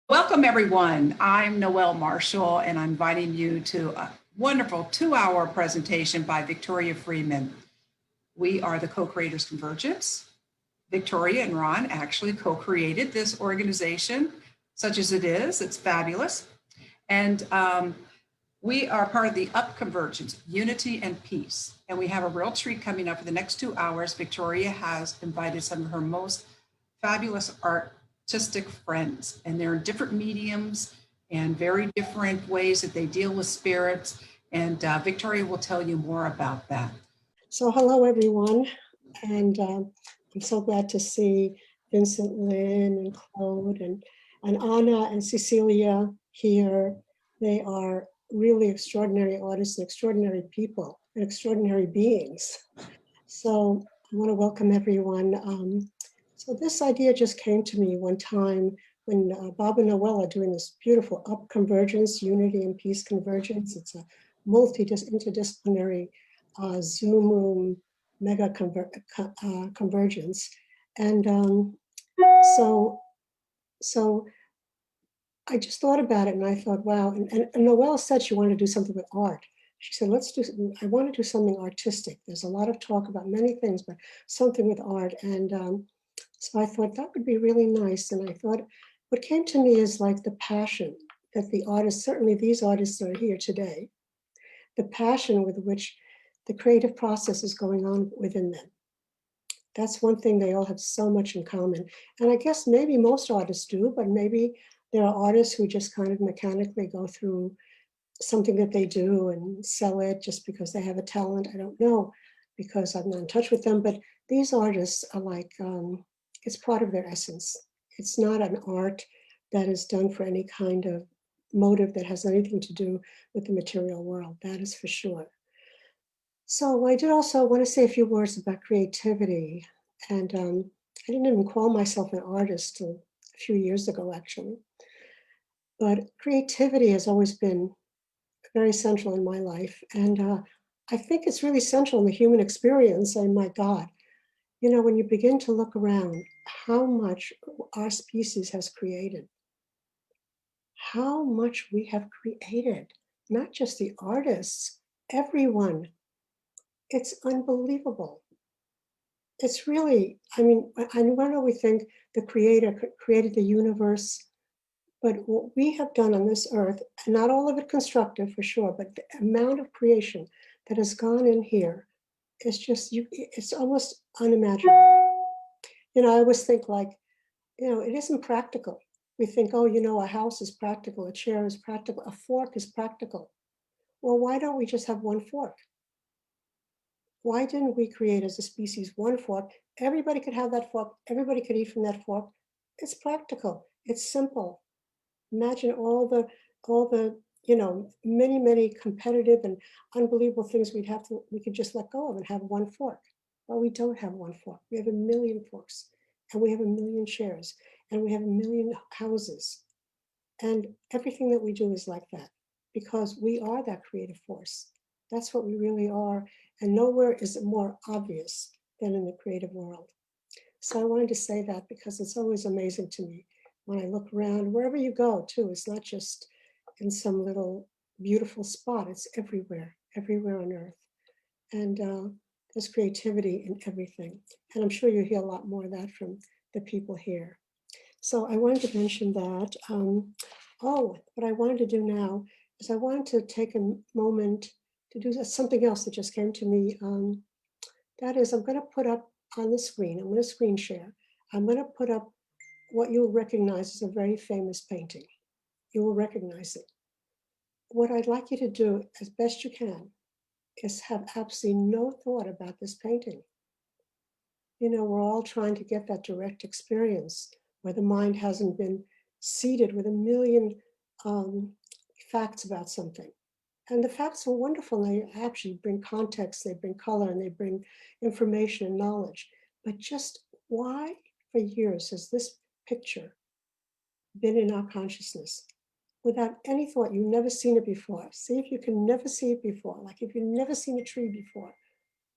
Welcome, everyone. I'm Noelle Marshall, and I'm inviting you to a wonderful 2-hour presentation by Victoria Friedman. We are the co-creators Convergence. Victoria and Ron actually co-created this organization, such as it is. It's fabulous. And we are part of the UP Convergence, Unity and Peace. And we have a real treat coming up for the next 2 hours. Victoria has invited some of her most fabulous artistic friends, and they're in different mediums and very different ways that they deal with spirits. And Victoria will tell you more about that. So hello, everyone. And I'm so glad to see Vincent, Lynn, and Claude, and Anna and Cecilia here. They are really extraordinary artists and extraordinary people and extraordinary beings. So I want to welcome everyone. So this idea just came to me one time when Bob and Noelle are doing this beautiful UP Convergence, Unity and Peace Convergence. It's a interdisciplinary Zoom room mega convergence. And so I just thought about it and I thought, wow. And Noelle said she wanted to do something with art. She said, I want to do something artistic. There's a lot of talk about many things, but something with art. And so I thought that would be really nice. And I thought what came to me is like the passion that the artists, certainly these artists that are here today, the passion with which the creative process is going on within them. That's one thing they all have so much in common. And I guess maybe most artists do, but maybe there are artists who just kind of mechanically go through something that they do and sell it just because they have a talent. I don't know, because I'm not in touch with them, but these artists are like, it's part of their essence. It's not an art that is done for any kind of motive that has anything to do with the material world, that is for sure. So I did also want to say a few words about creativity. And I didn't even call myself an artist till a few years ago, actually. But creativity has always been very central in my life. And I think it's really central in the human experience. And my God, you know, when you begin to look around, how much our species has created, how much we have created, not just the artists, everyone. It's unbelievable. It's really, I mean, I know we think the creator created the universe, but what we have done on this earth, and not all of it constructive for sure, but the amount of creation that has gone in here is just, it's almost unimaginable. You know, I always think like, you know, it isn't practical. We think, oh, you know, a house is practical, a chair is practical, a fork is practical. Well, why don't we just have one fork? Why didn't we create as a species one fork? Everybody could have that fork. Everybody could eat from that fork. It's practical. It's simple. Imagine all the, you know, many competitive and unbelievable things we could just let go of and have one fork. Well, we don't have one fork. We have a million forks, and we have a million chairs, and we have a million houses. And everything that we do is like that because we are that creative force. That's what we really are. And nowhere is it more obvious than in the creative world. So I wanted to say that because it's always amazing to me when I look around, wherever you go too. It's not just in some little beautiful spot, it's everywhere on earth. And there's creativity in everything. And I'm sure you'll hear a lot more of that from the people here. So I wanted to mention that. What I wanted to do now is I wanted to take a moment to do something else that just came to me. That is, I'm going to put up on the screen, I'm going to screen share. I'm going to put up what you'll recognize as a very famous painting. You will recognize it. What I'd like you to do as best you can is have absolutely no thought about this painting. You know, we're all trying to get that direct experience where the mind hasn't been seeded with a million facts about something. And the facts are wonderful. They actually bring context, they bring color, and they bring information and knowledge. But just why for years has this picture been in our consciousness without any thought? You've never seen it before. See if you can never see it before. Like if you've never seen a tree before,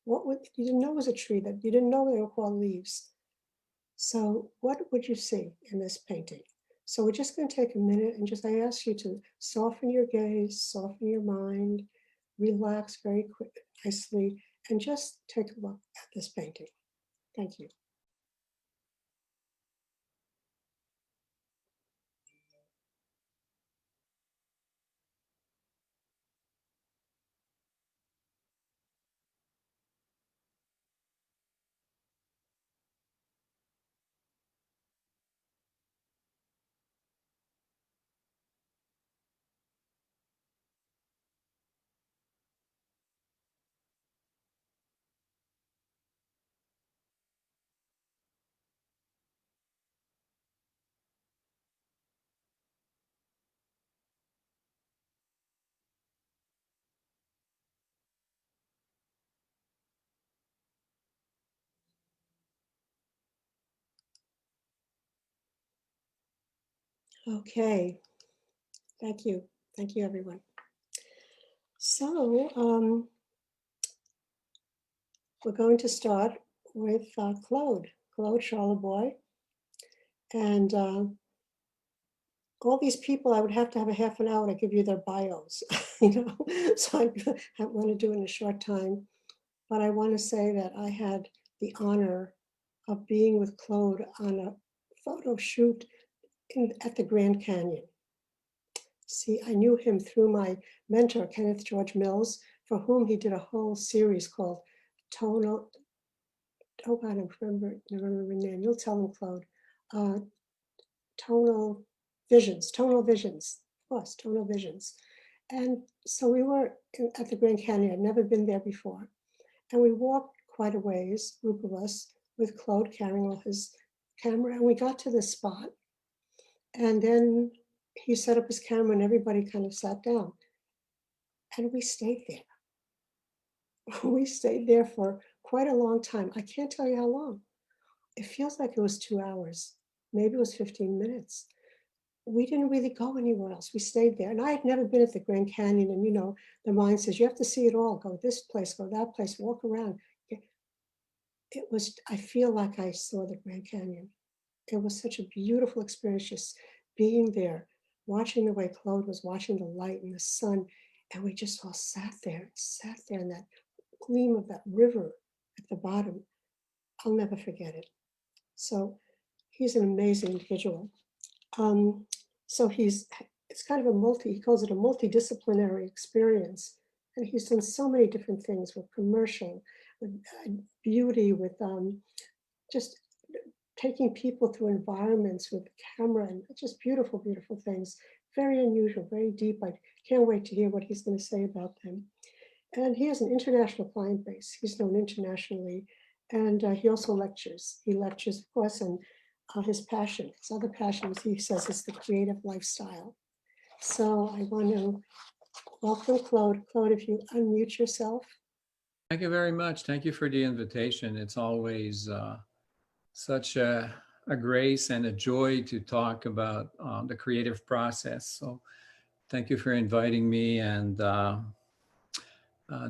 you didn't know it was a tree, that you didn't know they were called leaves. So what would you see in this painting? So we're just going to take a minute and just, I ask you to soften your gaze, soften your mind, relax very quick, nicely, and just take a look at this painting. Thank you. Okay, thank you. Thank you, everyone. So we're going to start with Claude Charlebois. And all these people, I would have to have a half an hour to give you their bios, so I want to do it in a short time. But I want to say that I had the honor of being with Claude on a photo shoot at the Grand Canyon. See, I knew him through my mentor, Kenneth Mills, for whom he did a whole series called Tonal, oh God, I remember the name, you'll tell him, Claude. Tonal Visions, of course, Tonal Visions. And so we were at the Grand Canyon, I'd never been there before. And we walked quite a ways, group of us, with Claude carrying all his camera. And we got to this spot. And then he set up his camera and everybody kind of sat down. And we stayed there. We stayed there for quite a long time. I can't tell you how long. It feels like it was 2 hours. Maybe it was 15 minutes. We didn't really go anywhere else. We stayed there. And I had never been at the Grand Canyon. And, the mind says, you have to see it all. Go this place, go that place, walk around. It was, I feel like I saw the Grand Canyon. It was such a beautiful experience just being there, watching the way Claude was watching the light and the sun. And we just all sat there in that gleam of that river at the bottom. I'll never forget it. So he's an amazing individual. So it's kind of he calls it a multidisciplinary experience. And he's done so many different things with commercial, with beauty, with just taking people through environments with camera and just beautiful, beautiful things. Very unusual, very deep. I can't wait to hear what he's going to say about them. And he has an international client base. He's known internationally. And he also lectures. He lectures, of course, and his other passion, he says, is the creative lifestyle. So I want to welcome Claude. Claude, if you unmute yourself. Thank you very much. Thank you for the invitation. It's always such a grace and a joy to talk about the creative process. So thank you for inviting me and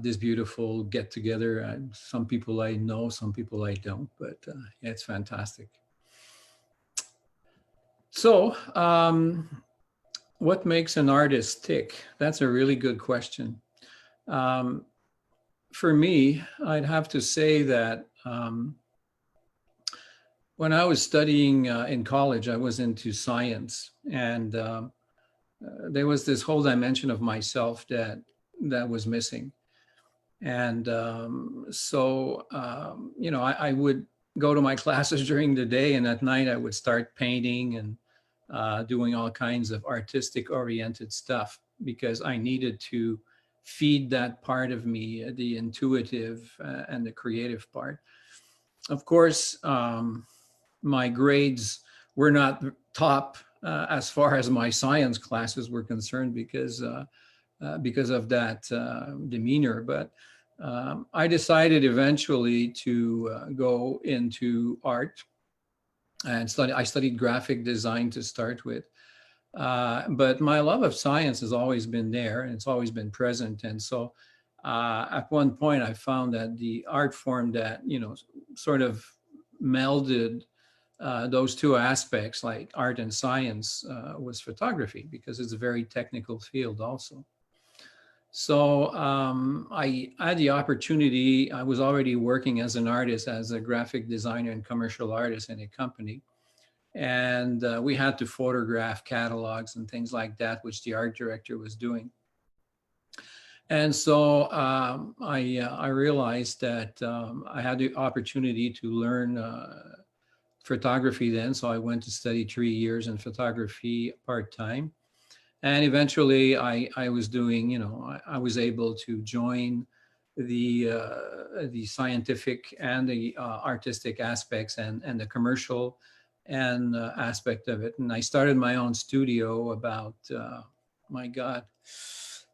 this beautiful get together. Some people I know, some people I don't, but yeah, it's fantastic. So what makes an artist tick? That's a really good question. For me, I'd have to say that when I was studying in college, I was into science, and there was this whole dimension of myself that was missing. And I would go to my classes during the day, and at night I would start painting and doing all kinds of artistic oriented stuff because I needed to feed that part of me, the intuitive and the creative part. Of course, my grades were not top as far as my science classes were concerned because of that demeanor. But I decided eventually to go into art and I studied graphic design to start with. But my love of science has always been there and it's always been present. And so at one point I found that the art form that, sort of melded those two aspects, like art and science, was photography, because it's a very technical field also. So I had the opportunity. I was already working as an artist, as a graphic designer and commercial artist in a company. And we had to photograph catalogs and things like that, which the art director was doing. And so I realized that I had the opportunity to learn photography then. So I went to study 3 years in photography part-time. And eventually I was doing, you know, I was able to join the scientific and the artistic aspects and the commercial and aspect of it. And I started my own studio about, my God,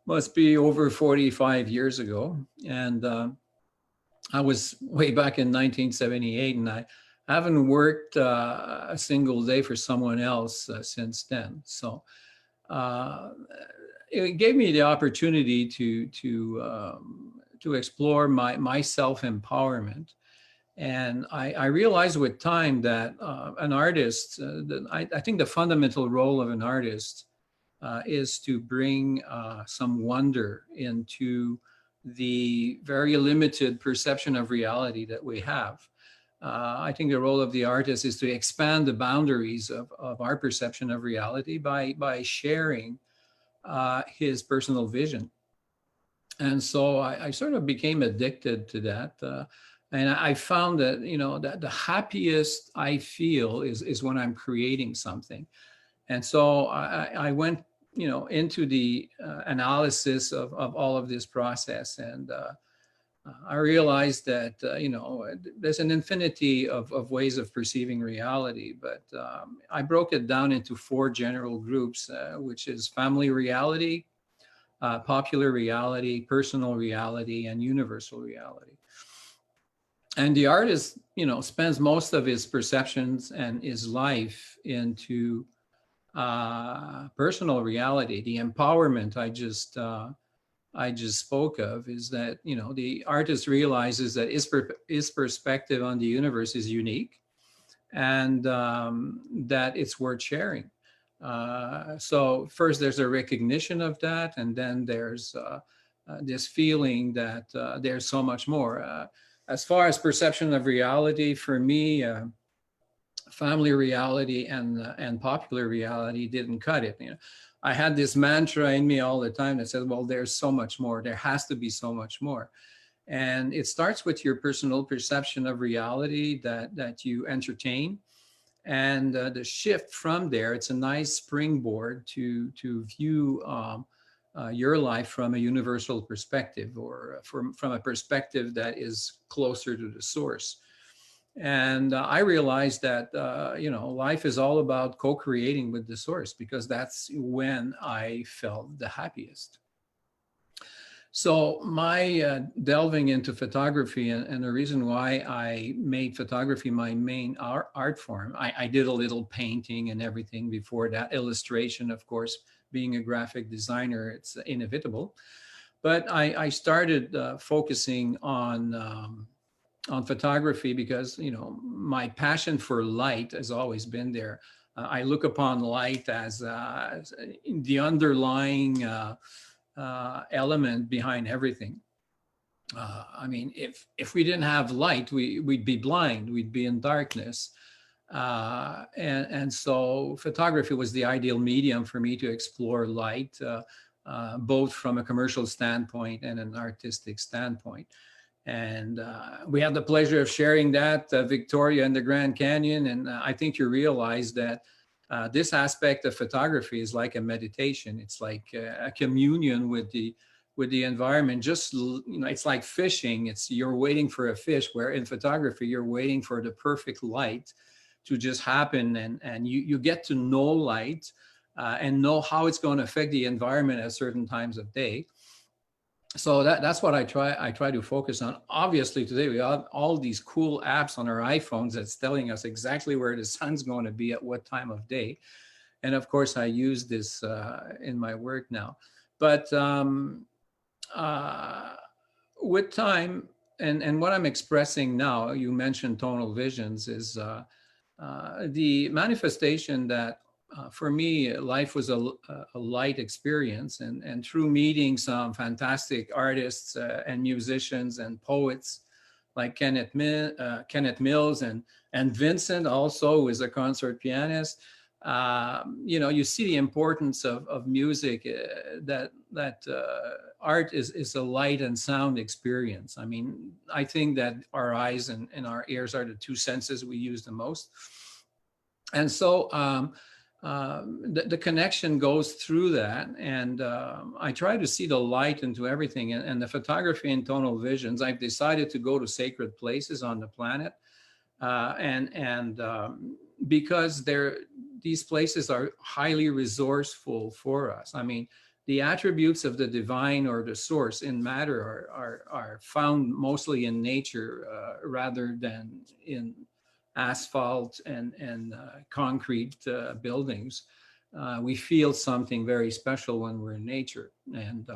must be over 45 years ago. And I was way back in 1978, and I haven't worked a single day for someone else since then. So it gave me the opportunity to explore my self-empowerment. And I realized with time that an artist, I think the fundamental role of an artist is to bring some wonder into the very limited perception of reality that we have. I think the role of the artist is to expand the boundaries of our perception of reality by sharing his personal vision. And so I sort of became addicted to that. And I found that, you know, that the happiest I feel is when I'm creating something. And so I went, you know, into the analysis of all of this process. And I realized that, you know, there's an infinity of ways of perceiving reality, but I broke it down into 4 general groups, which is family reality, popular reality, personal reality, and universal reality. And the artist, you know, spends most of his perceptions and his life into personal reality. The empowerment I just spoke of is that, you know, the artist realizes that his perspective on the universe is unique, and that it's worth sharing. So first there's a recognition of that, and then there's this feeling that there's so much more. As far as perception of reality, for me, family reality and popular reality didn't cut it. You know, I had this mantra in me all the time that said, well, there's so much more. There has to be so much more. And it starts with your personal perception of reality that you entertain. And the shift from there, it's a nice springboard to view your life from a universal perspective, or from a perspective that is closer to the source. And I realized that, you know, life is all about co-creating with the source, because that's when I felt the happiest. So my delving into photography, and the reason why I made photography my main art form, I did a little painting and everything before that, illustration, of course, being a graphic designer, it's inevitable. But I started focusing on photography because, you know, my passion for light has always been there. I look upon light as the underlying element behind everything. I mean, if we didn't have light, we'd be blind, we'd be in darkness. And so photography was the ideal medium for me to explore light, both from a commercial standpoint and an artistic standpoint. And we had the pleasure of sharing that, Victoria and the Grand Canyon. And I think you realize that this aspect of photography is like a meditation. It's like a communion with the environment. Just, you know, it's like fishing. You're waiting for a fish, where in photography, you're waiting for the perfect light to just happen. And you get to know light and know how it's going to affect the environment at certain times of day. So that's what I try to focus on. Obviously, today we have all these cool apps on our iPhones that's telling us exactly where the sun's going to be at what time of day. And of course, I use this in my work now. But with time, and what I'm expressing now, you mentioned tonal visions, is the manifestation that for me, life was a light experience, and through meeting some fantastic artists and musicians and poets like Kenneth Mills and Vincent also, who is a concert pianist. You know, you see the importance of music, that art is a light and sound experience. I mean, I think that our eyes and our ears are the two senses we use the most. And so the connection goes through that. And I try to see the light into everything. And the photography and tonal visions, I've decided to go to sacred places on the planet. Because these places are highly resourceful for us. I mean, the attributes of the divine or the source in matter are found mostly in nature rather than in asphalt and concrete buildings. We feel something very special when we're in nature. And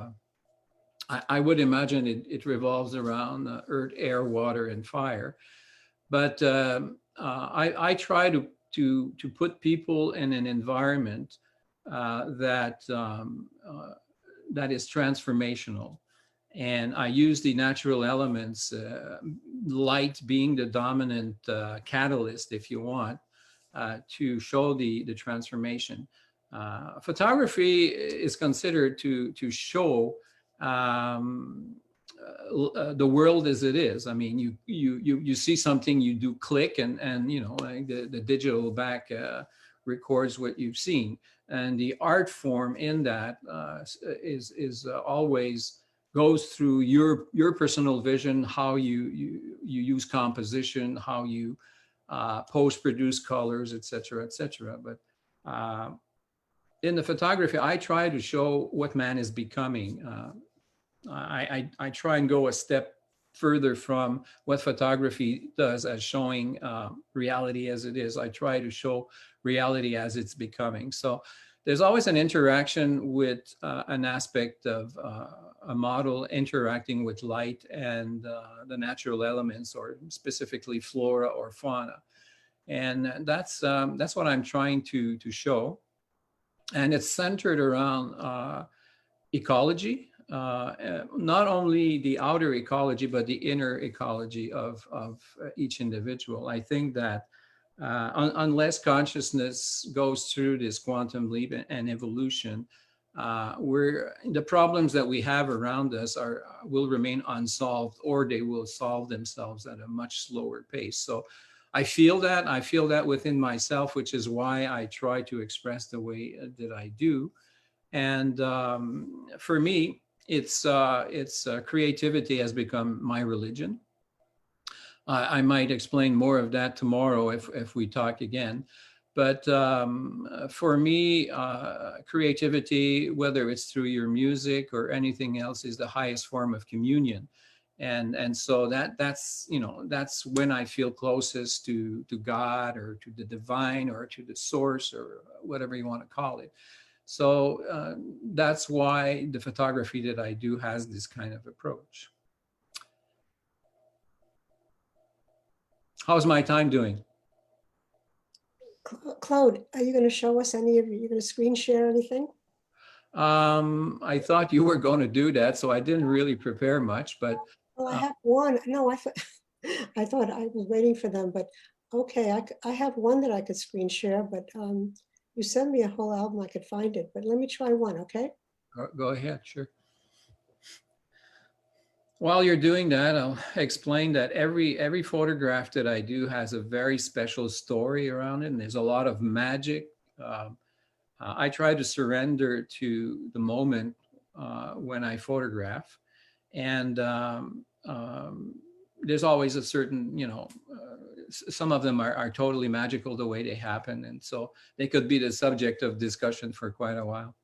I would imagine it revolves around earth, air, water, and fire. But I try to put people in an environment that is transformational, and I use the natural elements, light being the dominant catalyst, if you want, to show the transformation. Photography is considered to show the world as it is. I mean, you see something, you do click, and you know, like the digital back records what you've seen, and the art form in that is always goes through your personal vision, how you use composition, how you post produce colors, etc., etc. But in the photography, I try to show what man is becoming. I try and go a step further from what photography does as showing reality as it is. I try to show reality as it's becoming. So there's always an interaction with an aspect of a model interacting with light and the natural elements, or specifically flora or fauna. And that's what I'm trying to show. And it's centered around ecology. Not only the outer ecology, but the inner ecology of each individual. I think that unless consciousness goes through this quantum leap and evolution, the problems that we have around us will remain unsolved, or they will solve themselves at a much slower pace. So I feel that within myself, which is why I try to express the way that I do. And for me, it's creativity has become my religion. I might explain more of that tomorrow if we talk again. But for me, creativity, whether it's through your music or anything else, is the highest form of communion. And so that's when I feel closest to God, or to the divine, or to the source, or whatever you want to call it. So that's why the photography that I do has this kind of approach. How's my time doing? Claude, are you going to show us you're going to screen share anything? I thought you were going to do that, so I didn't really prepare much, but. Well, I have one. No, I thought I was waiting for them, but okay, I have one that I could screen share, but you send me a whole album, I could find it, but let me try one, okay? Go ahead, sure. While you're doing that, I'll explain that every photograph that I do has a very special story around it, and there's a lot of magic. I try to surrender to the moment when I photograph, and there's always a certain, some of them are totally magical the way they happen, and so they could be the subject of discussion for quite a while.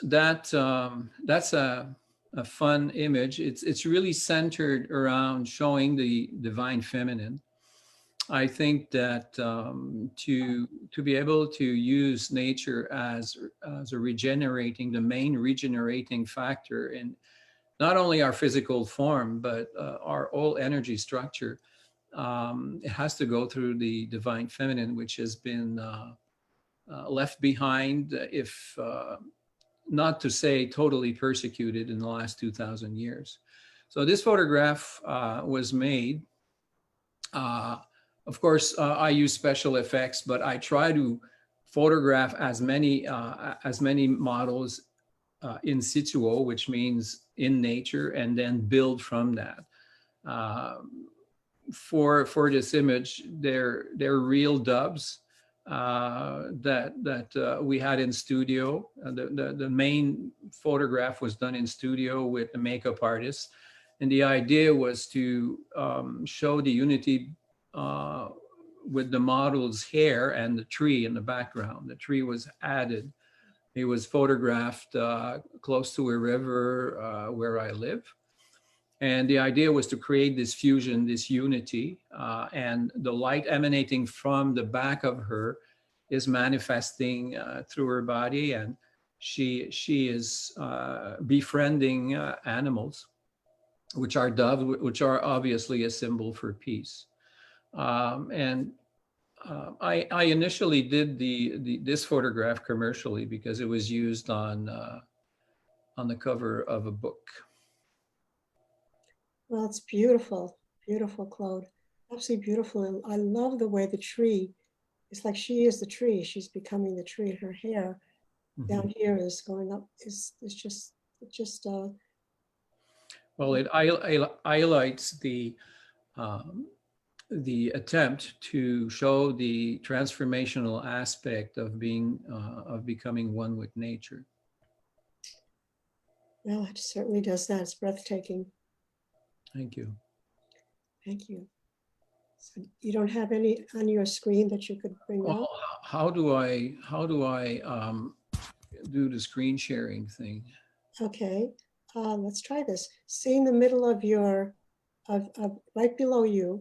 That's a fun image. It's really centered around showing the divine feminine. I think that to be able to use nature as a the main regenerating factor in not only our physical form, but our whole energy structure, it has to go through the divine feminine, which has been left behind, if not to say totally persecuted in the last 2,000 years. So this photograph was made. Of course, I use special effects, but I try to photograph as many models in situ, which means in nature, and then build from that. For this image, they're real doves that we had in studio. The main photograph was done in studio with the makeup artist, and the idea was to show the unity with the model's hair and the tree in the background. The tree was added. It was photographed close to a river where I live. And the idea was to create this fusion, this unity, and the light emanating from the back of her is manifesting through her body, and she is befriending animals, which are doves, which are obviously a symbol for peace. I initially did this photograph commercially because it was used on the cover of a book. Well, it's beautiful, beautiful, Claude. Absolutely beautiful. And I love the way the tree, it's like she is the tree. She's becoming the tree. Her hair down here is going up. It's just. Well, it highlights the attempt to show the transformational aspect of becoming one with nature. Well, it certainly does that. It's breathtaking. Thank you. Thank you. So you don't have any on your screen that you could bring up? How do I do the screen sharing thing? Okay, let's try this. See in the middle of your, right below your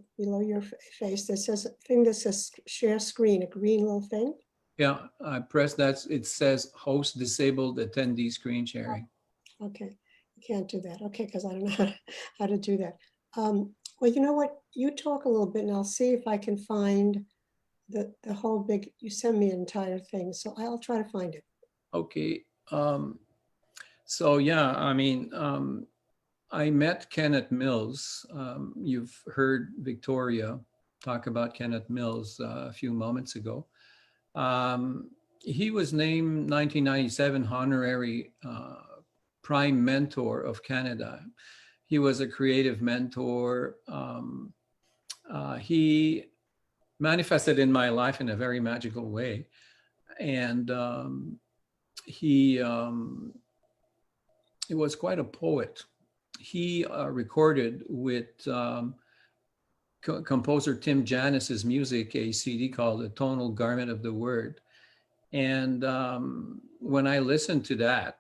face, there says a thing that says share screen, a green little thing. Yeah, I press that. It says host disabled attendee screen sharing. Okay, you can't do that. Okay, because I don't know how to do that. Well, you know what? You talk a little bit and I'll see if I can find the whole big, you send me an entire thing. So I'll try to find it. Okay. So yeah, I mean, I met Kenneth Mills. You've heard Victoria talk about Kenneth Mills a few moments ago. He was named 1997 honorary Prime Mentor of Canada. He was a creative mentor. He manifested in my life in a very magical way. And he was quite a poet. He recorded with composer Tim Janis's music, a CD called The Tonal Garment of the Word. And when I listened to that,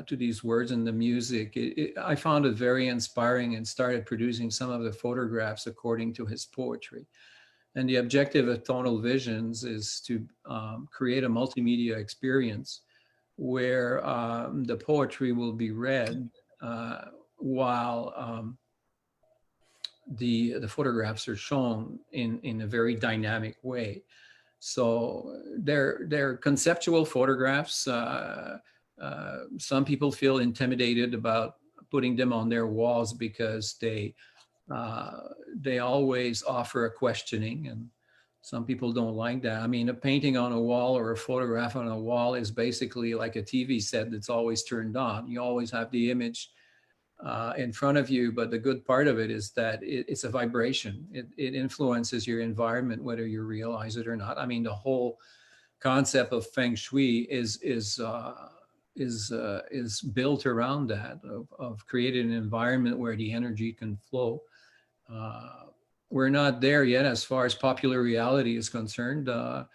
to these words and the music, I found it very inspiring and started producing some of the photographs according to his poetry. And the objective of Tonal Visions is to create a multimedia experience where the poetry will be read while the photographs are shown in a very dynamic way. So they're conceptual photographs. Some people feel intimidated about putting them on their walls because they always offer a questioning, and some people don't like that. I mean, a painting on a wall or a photograph on a wall is basically like a TV set that's always turned on. You always have the image in front of you, but the good part of it is that it's a vibration. It influences your environment, whether you realize it or not. I mean, the whole concept of Feng Shui is built around that, of creating an environment where the energy can flow. We're not there yet as far as popular reality is concerned, but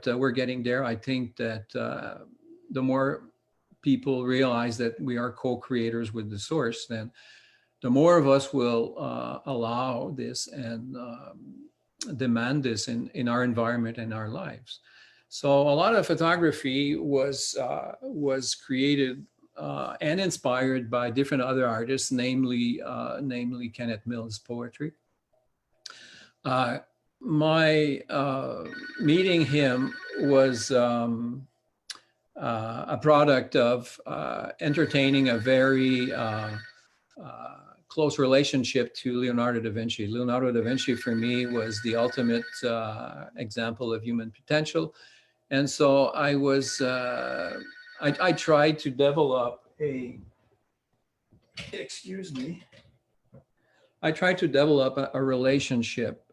we're getting there. I think that the more people realize that we are co-creators with the source, then the more of us will allow this and demand this in our environment and our lives. So a lot of photography was created and inspired by different other artists, namely Kenneth Mills' poetry. My meeting him was a product of entertaining a very close relationship to Leonardo da Vinci. Leonardo da Vinci for me was the ultimate example of human potential. And so I was, I tried to develop excuse me, I tried to develop a relationship,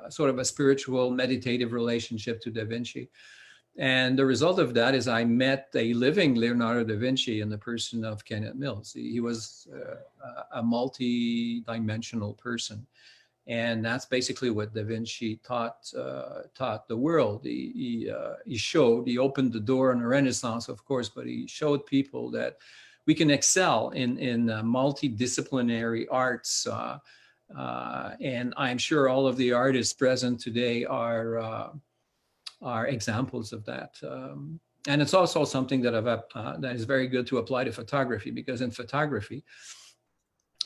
sort of a spiritual, meditative relationship to Da Vinci. And the result of that is I met a living Leonardo da Vinci in the person of Kenneth Mills. He was a multi-dimensional person. And that's basically what Da Vinci taught the world. He opened the door in the Renaissance, of course, but he showed people that we can excel in multidisciplinary arts. And I'm sure all of the artists present today are examples of that. And it's also something that that is very good to apply to photography, because in photography,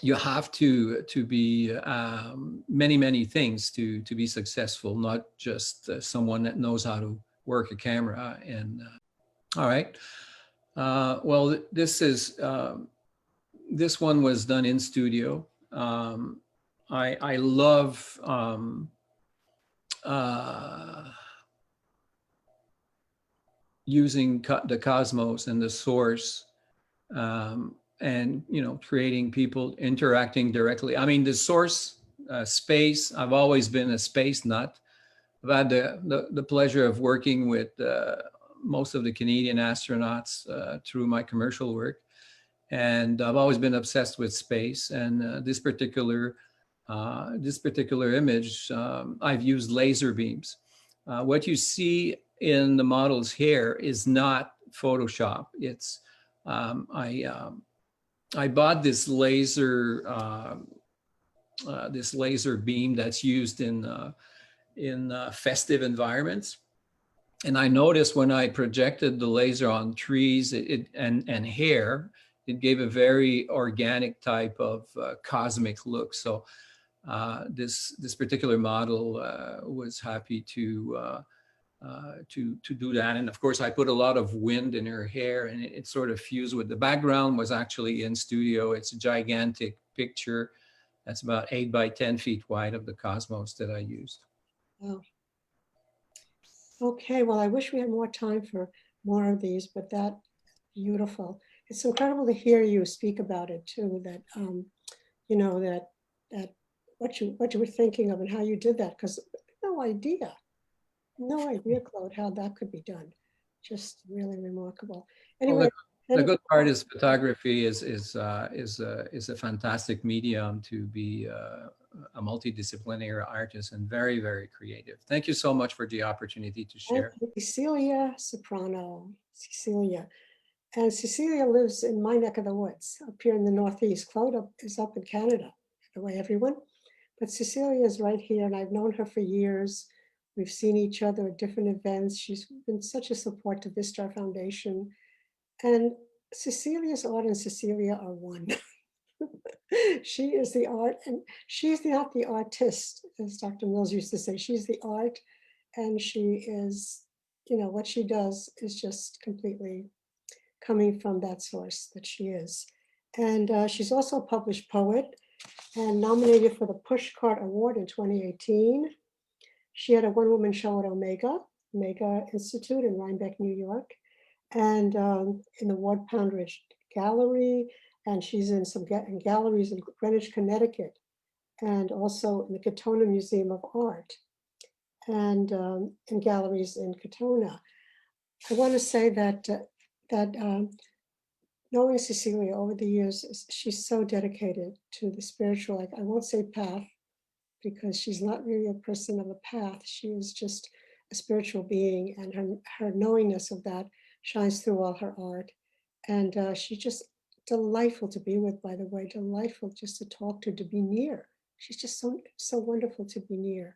you have to be many things to be successful, not just someone that knows how to work a camera. And all right. Well, this one was done in studio. I love using the cosmos and the source, and creating people interacting directly. I mean, the source space. I've always been a space nut. I've had the pleasure of working with most of the Canadian astronauts through my commercial work, and I've always been obsessed with space. And this particular image, I've used laser beams. What you see in the model's hair is not Photoshop. It's I bought this laser beam that's used in festive environments. And I noticed when I projected the laser on trees and hair, it gave a very organic type of cosmic look. So this particular model was happy to do that. And of course, I put a lot of wind in her hair, and it sort of fused with the background. Was actually in studio. It's a gigantic picture that's about 8 by 10 feet wide of the cosmos that I used. Wow. Okay, well, I wish we had more time for more of these, but that's beautiful. It's incredible to hear you speak about it too, that, that what you were thinking of and how you did that, because no idea, Claude, how that could be done. Just really remarkable. Anyway. Well, the good part is photography is a fantastic medium to be a multidisciplinary artist and very, very creative. Thank you so much for the opportunity to share. Cecilia Soprano, Cecilia. And Cecilia lives in my neck of the woods, up here in the Northeast. Claude is up in Canada, by the way, everyone. But Cecilia is right here, and I've known her for years. We've seen each other at different events. She's been such a support to Vistar Foundation. And Cecilia's art and Cecilia are one. She is the art, and she's not the artist, as Dr. Mills used to say. She's the art, and she is, what she does is just completely coming from that source that she is. And she's also a published poet and nominated for the Pushcart Award in 2018. She had a one-woman show at Omega Institute in Rhinebeck, New York, and in the Ward Poundridge Gallery, and she's in some galleries in Greenwich, Connecticut, and also in the Katona Museum of Art, and in galleries in Katona. I want to say that knowing Cecilia over the years, she's so dedicated to the spiritual, I won't say path, because she's not really a person of a path. She is just a spiritual being, and her knowingness of that shines through all her art. And she's just delightful to be with, by the way, delightful just to talk to be near. She's just so wonderful to be near.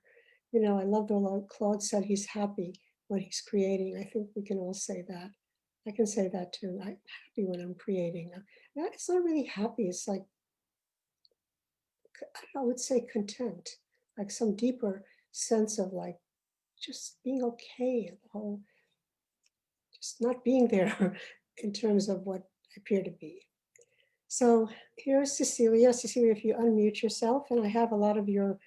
I love the way Claude said he's happy when he's creating. I think we can all say that. I can say that too. I'm happy when I'm creating. It's not really happy. It's like, I would say content, like some deeper sense of like just being okay, and the whole, just not being there in terms of what I appear to be. So here's Cecilia. Cecilia, if you unmute yourself, and I have a lot of your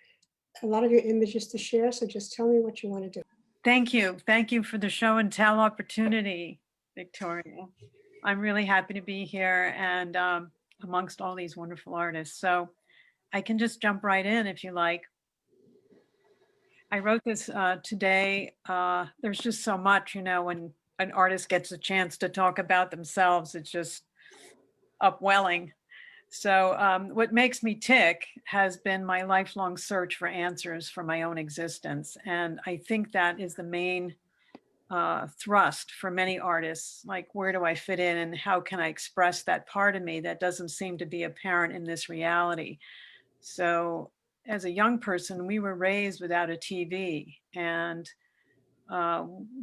images to share. So just tell me what you want to do. Thank you. Thank you for the show and tell opportunity, Victoria. I'm really happy to be here and amongst all these wonderful artists. So I can just jump right in if you like. I wrote this today. There's just so much, when an artist gets a chance to talk about themselves, it's just upwelling. So what makes me tick has been my lifelong search for answers for my own existence. And I think that is the main thrust for many artists, like where do I fit in and how can I express that part of me that doesn't seem to be apparent in this reality. So as a young person, we were raised without a TV, and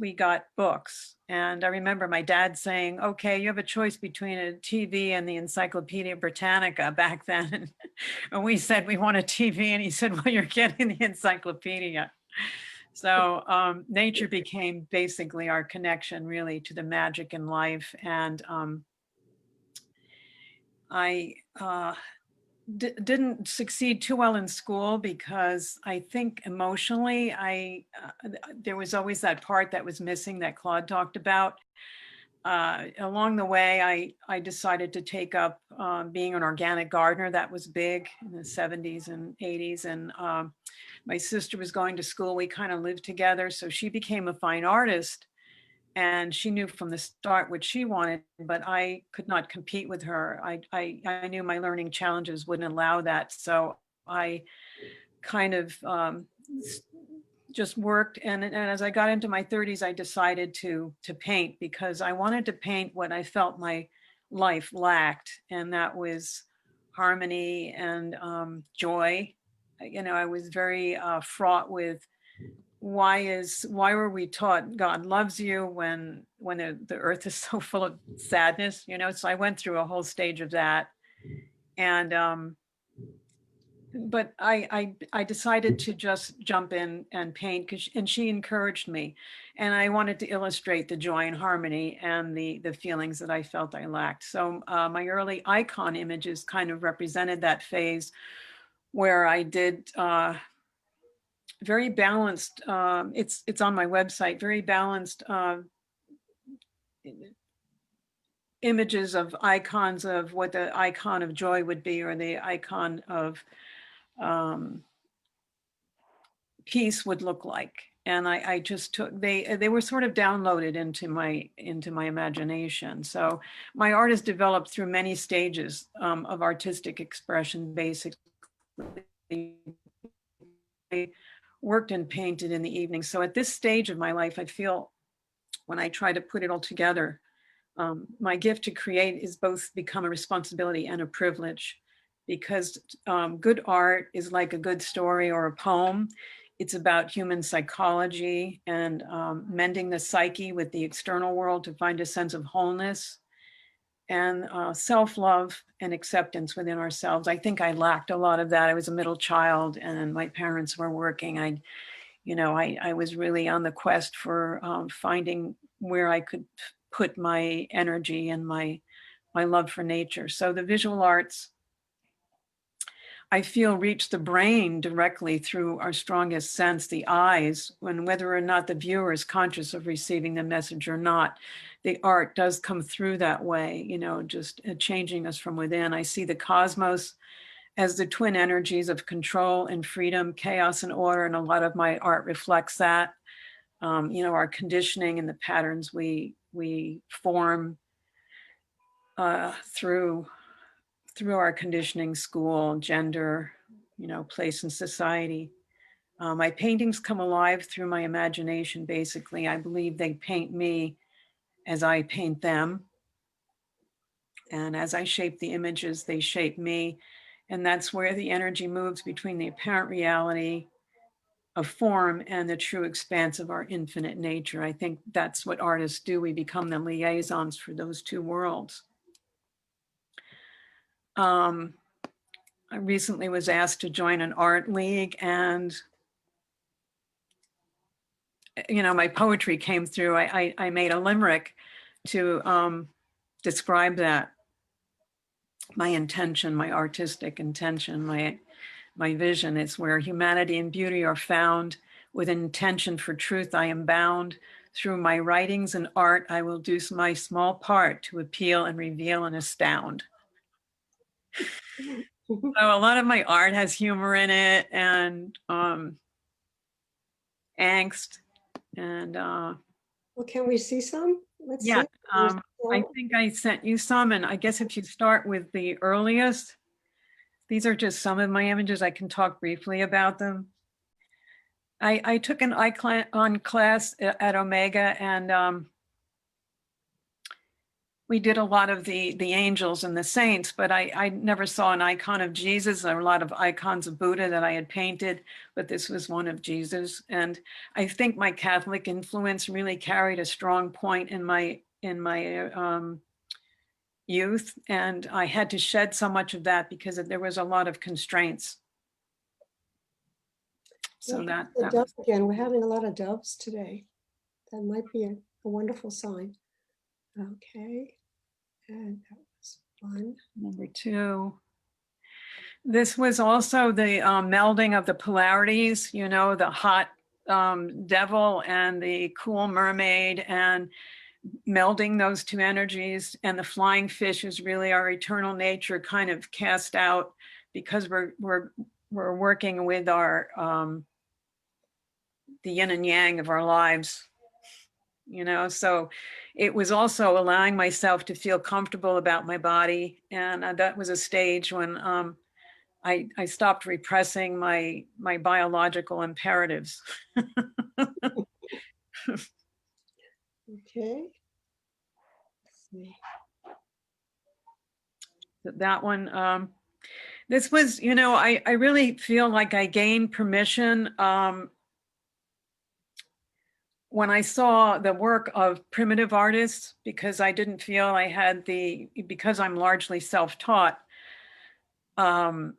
we got books. And I remember my dad saying, okay, you have a choice between a TV and the Encyclopedia Britannica back then. And we said we want a TV, and he said, well, you're getting the encyclopedia. So nature became basically our connection really to the magic in life. And I didn't succeed too well in school because I think emotionally there was always that part that was missing that Claude talked about. Along the way, I decided to take up being an organic gardener. That was big in the 70s and 80s. And my sister was going to school. We kind of lived together. So she became a fine artist. And she knew from the start what she wanted, but I could not compete with her. I knew my learning challenges wouldn't allow that. So I kind of just worked. And as I got into my 30s, I decided to paint because I wanted to paint what I felt my life lacked. And that was harmony and joy. I was very fraught with why were we taught God loves you when the earth is so full of sadness, so I went through a whole stage of that. And but I decided to just jump in and paint and she encouraged me, and I wanted to illustrate the joy and harmony and the feelings that I felt I lacked. So my early icon images kind of represented that phase where I did very balanced, it's on my website, very balanced images of icons of what the icon of joy would be, or the icon of peace would look like. And I just took, they were sort of downloaded into my imagination. So my art is developed through many stages of artistic expression, basically. I worked and painted in the evening. So at this stage of my life, I feel when I try to put it all together, my gift to create is both become a responsibility and a privilege, because good art is like a good story or a poem. It's about human psychology and mending the psyche with the external world to find a sense of wholeness and self-love and acceptance within ourselves. I think I lacked a lot of that. I was a middle child and my parents were working. I was really on the quest for finding where I could put my energy and my love for nature. So the visual arts, I feel, reach the brain directly through our strongest sense, the eyes, when whether or not the viewer is conscious of receiving the message or not, the art does come through that way, just changing us from within. I see the cosmos as the twin energies of control and freedom, chaos and order, and a lot of my art reflects that. Our conditioning and the patterns we form through our conditioning, school, gender, place in society. My paintings come alive through my imagination, basically. I believe they paint me as I paint them. And as I shape the images, they shape me. And that's where the energy moves between the apparent reality of form and the true expanse of our infinite nature. I think that's what artists do. We become the liaisons for those two worlds. I recently was asked to join an art league, and my poetry came through. I made a limerick to describe that. My intention, my artistic intention, my vision is where humanity and beauty are found. With intention for truth, I am bound. Through my writings and art, I will do my small part to appeal and reveal and astound. So a lot of my art has humor in it and angst. And Well, can we see some? Let's yeah, see. I think I sent you some, and I guess if you start with the earliest, these are just some of my images. I can talk briefly about them. I took an icon class at Omega, and we did a lot of the angels and the saints, but I never saw an icon of Jesus. There were a lot of icons of Buddha that I had painted, but this was one of Jesus. And I think my Catholic influence really carried a strong point in my youth, and I had to shed so much of that because there was a lot of constraints. So the that dove again. We're having a lot of doves today. That might be a wonderful sign. Okay, and that was one. number two. This was also the melding of the polarities, the hot devil and the cool mermaid, and melding those two energies. And the flying fish is really our eternal nature kind of cast out because we're working with our the yin and yang of our lives, so it was also allowing myself to feel comfortable about my body. And that was a stage when I stopped repressing my biological imperatives. Okay. Let's see. That one, this was, I really feel like I gained permission when I saw the work of primitive artists, because I didn't feel I had because I'm largely self-taught, I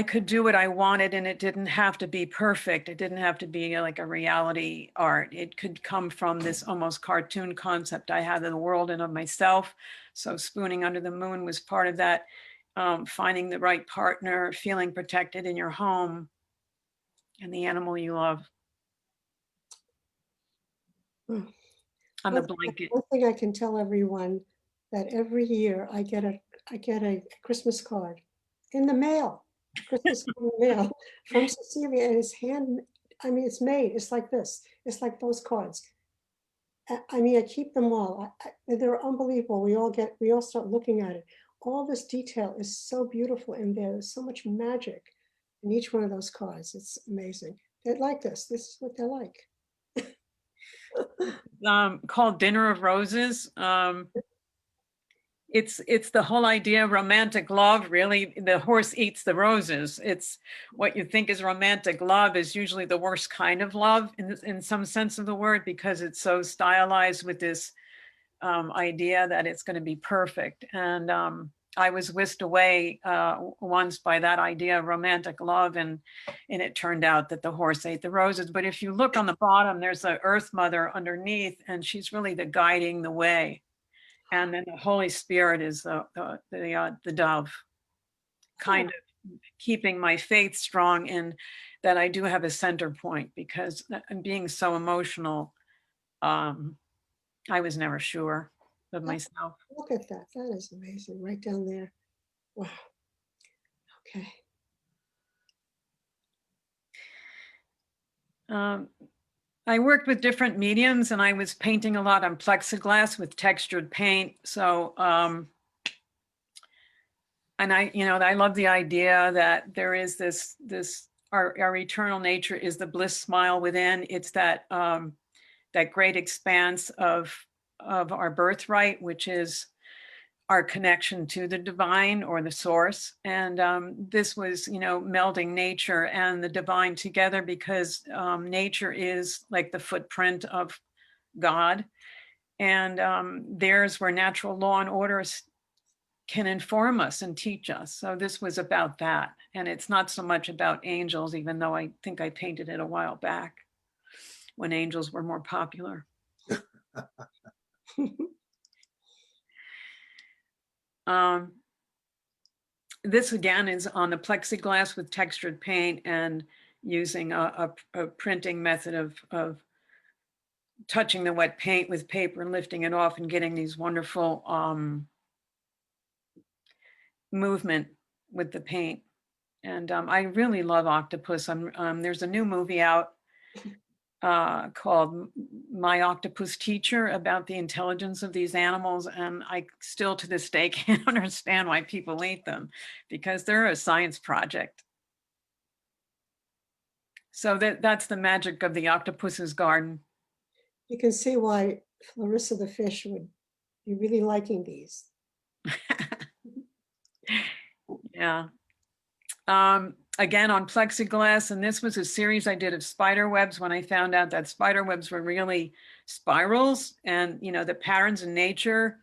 could do what I wanted, and it didn't have to be perfect. It didn't have to be like a reality art. It could come from this almost cartoon concept I had of the world and of myself. So Spooning Under the Moon was part of that. Finding the right partner, feeling protected in your home, and the animal you love. On the blanket. One thing I can tell everyone, that every year I get a Christmas card in the mail, Christmas card in the mail from Cecilia, and it's made, it's like this. It's like those cards. I keep them all. They're unbelievable. We all start looking at it. All this detail is so beautiful in there. There's so much magic in each one of those cards. It's amazing. They're like this. This is what they're like. Called Dinner of Roses. It's the whole idea of romantic love. Really, the horse eats the roses. It's what you think is romantic love is usually the worst kind of love in some sense of the word, because it's so stylized with this idea that it's going to be perfect. And I was whisked away once by that idea of romantic love, and it turned out that the horse ate the roses. But if you look on the bottom, there's the Earth Mother underneath, and she's really guiding the way. And then the Holy Spirit is the dove, kind of keeping my faith strong in that I do have a center point, because I'm being so emotional. I was never sure of myself. Look at that. That is amazing. Right down there. Wow. Okay. I worked with different mediums, and I was painting a lot on plexiglass with textured paint. So, and I love the idea that there is our eternal nature is the bliss smile within. It's that great expanse of our birthright, which is our connection to the divine or the source. And this was, melding nature and the divine together, because nature is like the footprint of God. And there's where natural law and order can inform us and teach us. So this was about that. And it's not so much about angels, even though I think I painted it a while back when angels were more popular. This again is on the plexiglass with textured paint and using a printing method of touching the wet paint with paper and lifting it off and getting these wonderful movement with the paint. And I really love octopus. There's a new movie out called My Octopus Teacher about the intelligence of these animals. And I still to this day can't understand why people eat them, because they're a science project. So that's the magic of the octopus's garden. You can see why Clarissa the fish would be really liking these. Yeah. Again, on plexiglass, and this was a series I did of spider webs when I found out that spider webs were really spirals, and the patterns in nature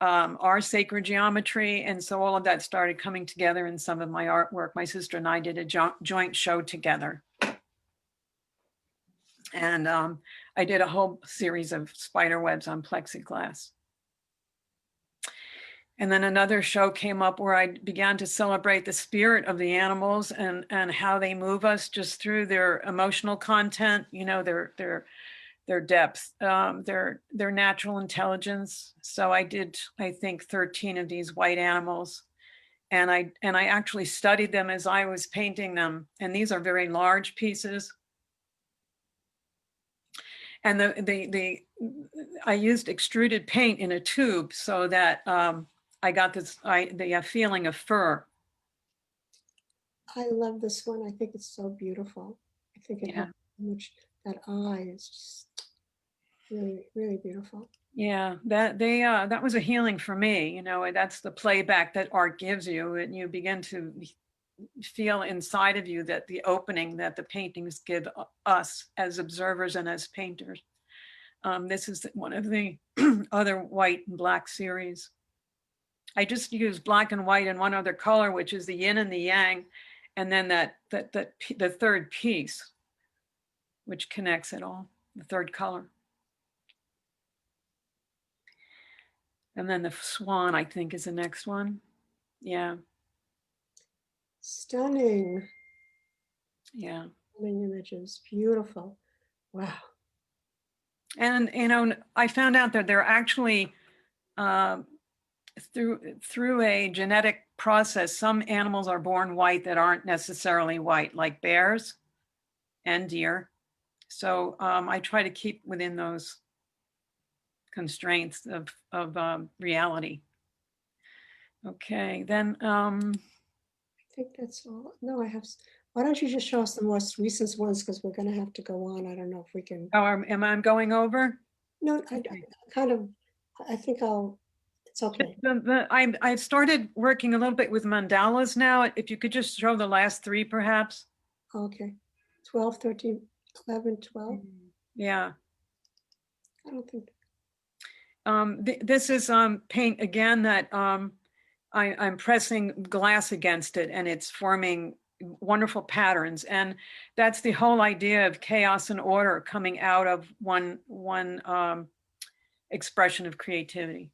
are sacred geometry. And so all of that started coming together in some of my artwork. My sister and I did a joint show together. And I did a whole series of spider webs on plexiglass. And then another show came up where I began to celebrate the spirit of the animals and how they move us just through their emotional content, their depth, their natural intelligence. So I did, I think, 13 of these white animals. And I actually studied them as I was painting them. And these are very large pieces. And I used extruded paint in a tube so that I got the feeling of fur. I love this one. I think it's so beautiful. I think it has so much, that eye is just really, really beautiful. Yeah, that was a healing for me. That's the playback that art gives you, and you begin to feel inside of you that the opening that the paintings give us as observers and as painters. This is one of the other white and black series. I just used black and white and one other color, which is the yin and the yang, and then the third piece, which connects it all, the third color. And then the swan, I think, is the next one. Yeah. Stunning. Yeah. Stunning images, beautiful. Wow. And I found out that they're actually through a genetic process, some animals are born white that aren't necessarily white, like bears and deer. So I try to keep within those constraints of reality. Okay, then. I think that's all. No, I have. Why don't you just show us the most recent ones, because we're going to have to go on. I don't know if we can. Oh, am I going over? No, I think it's okay. I've started working a little bit with mandalas now. If you could just show the last three, perhaps. Okay. 12, 13, 11, 12. Yeah. I don't think. This is paint again that I'm pressing glass against it, and it's forming wonderful patterns. And that's the whole idea of chaos and order coming out of one expression of creativity.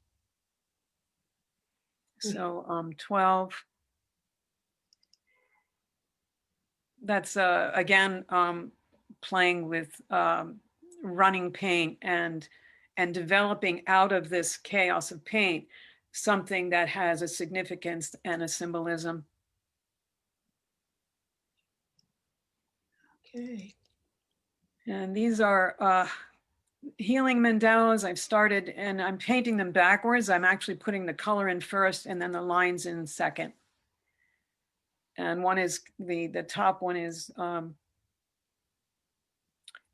So 12. That's again playing with running paint and developing out of this chaos of paint something that has a significance and a symbolism. Okay. And these are healing mandalas. I've started, and I'm painting them backwards. I'm actually putting the color in first and then the lines in second. And one is the top one is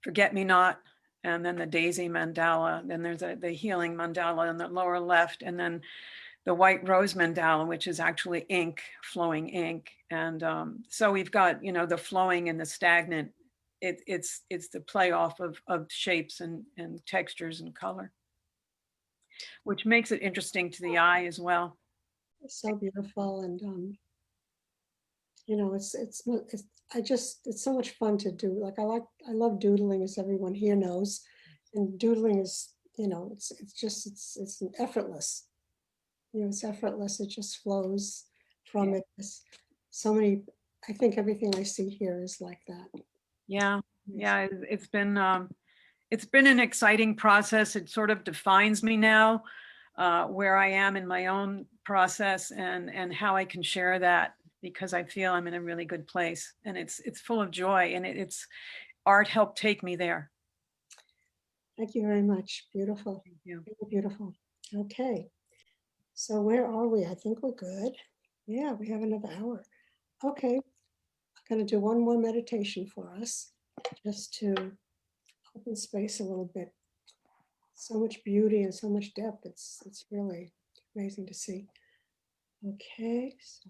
Forget Me Not, and then the daisy mandala. Then there's the healing mandala in the lower left, and then the white rose mandala, which is actually ink, flowing ink. And so we've got, you know, the flowing and the stagnant. It's the play off of shapes and textures and color, which makes it interesting to the eye as well. It's so beautiful, and you know, it's so much fun to do. Like I love doodling, as everyone here knows, and doodling is, you know, it's effortless. You know, it's effortless. It just flows from it. So many. I think everything I see here is like that. Yeah, yeah. It's been an exciting process. It sort of defines me now, where I am in my own process, and how I can share that, because I feel I'm in a really good place, and it's full of joy, and it's art helped take me there. Thank you very much. Beautiful. Thank you. Beautiful. Okay. So where are we? I think we're good. Yeah, we have another hour. Okay. I'm going to do one more meditation for us, just to open space a little bit. So much beauty and so much depth. It's really amazing to see. Okay. So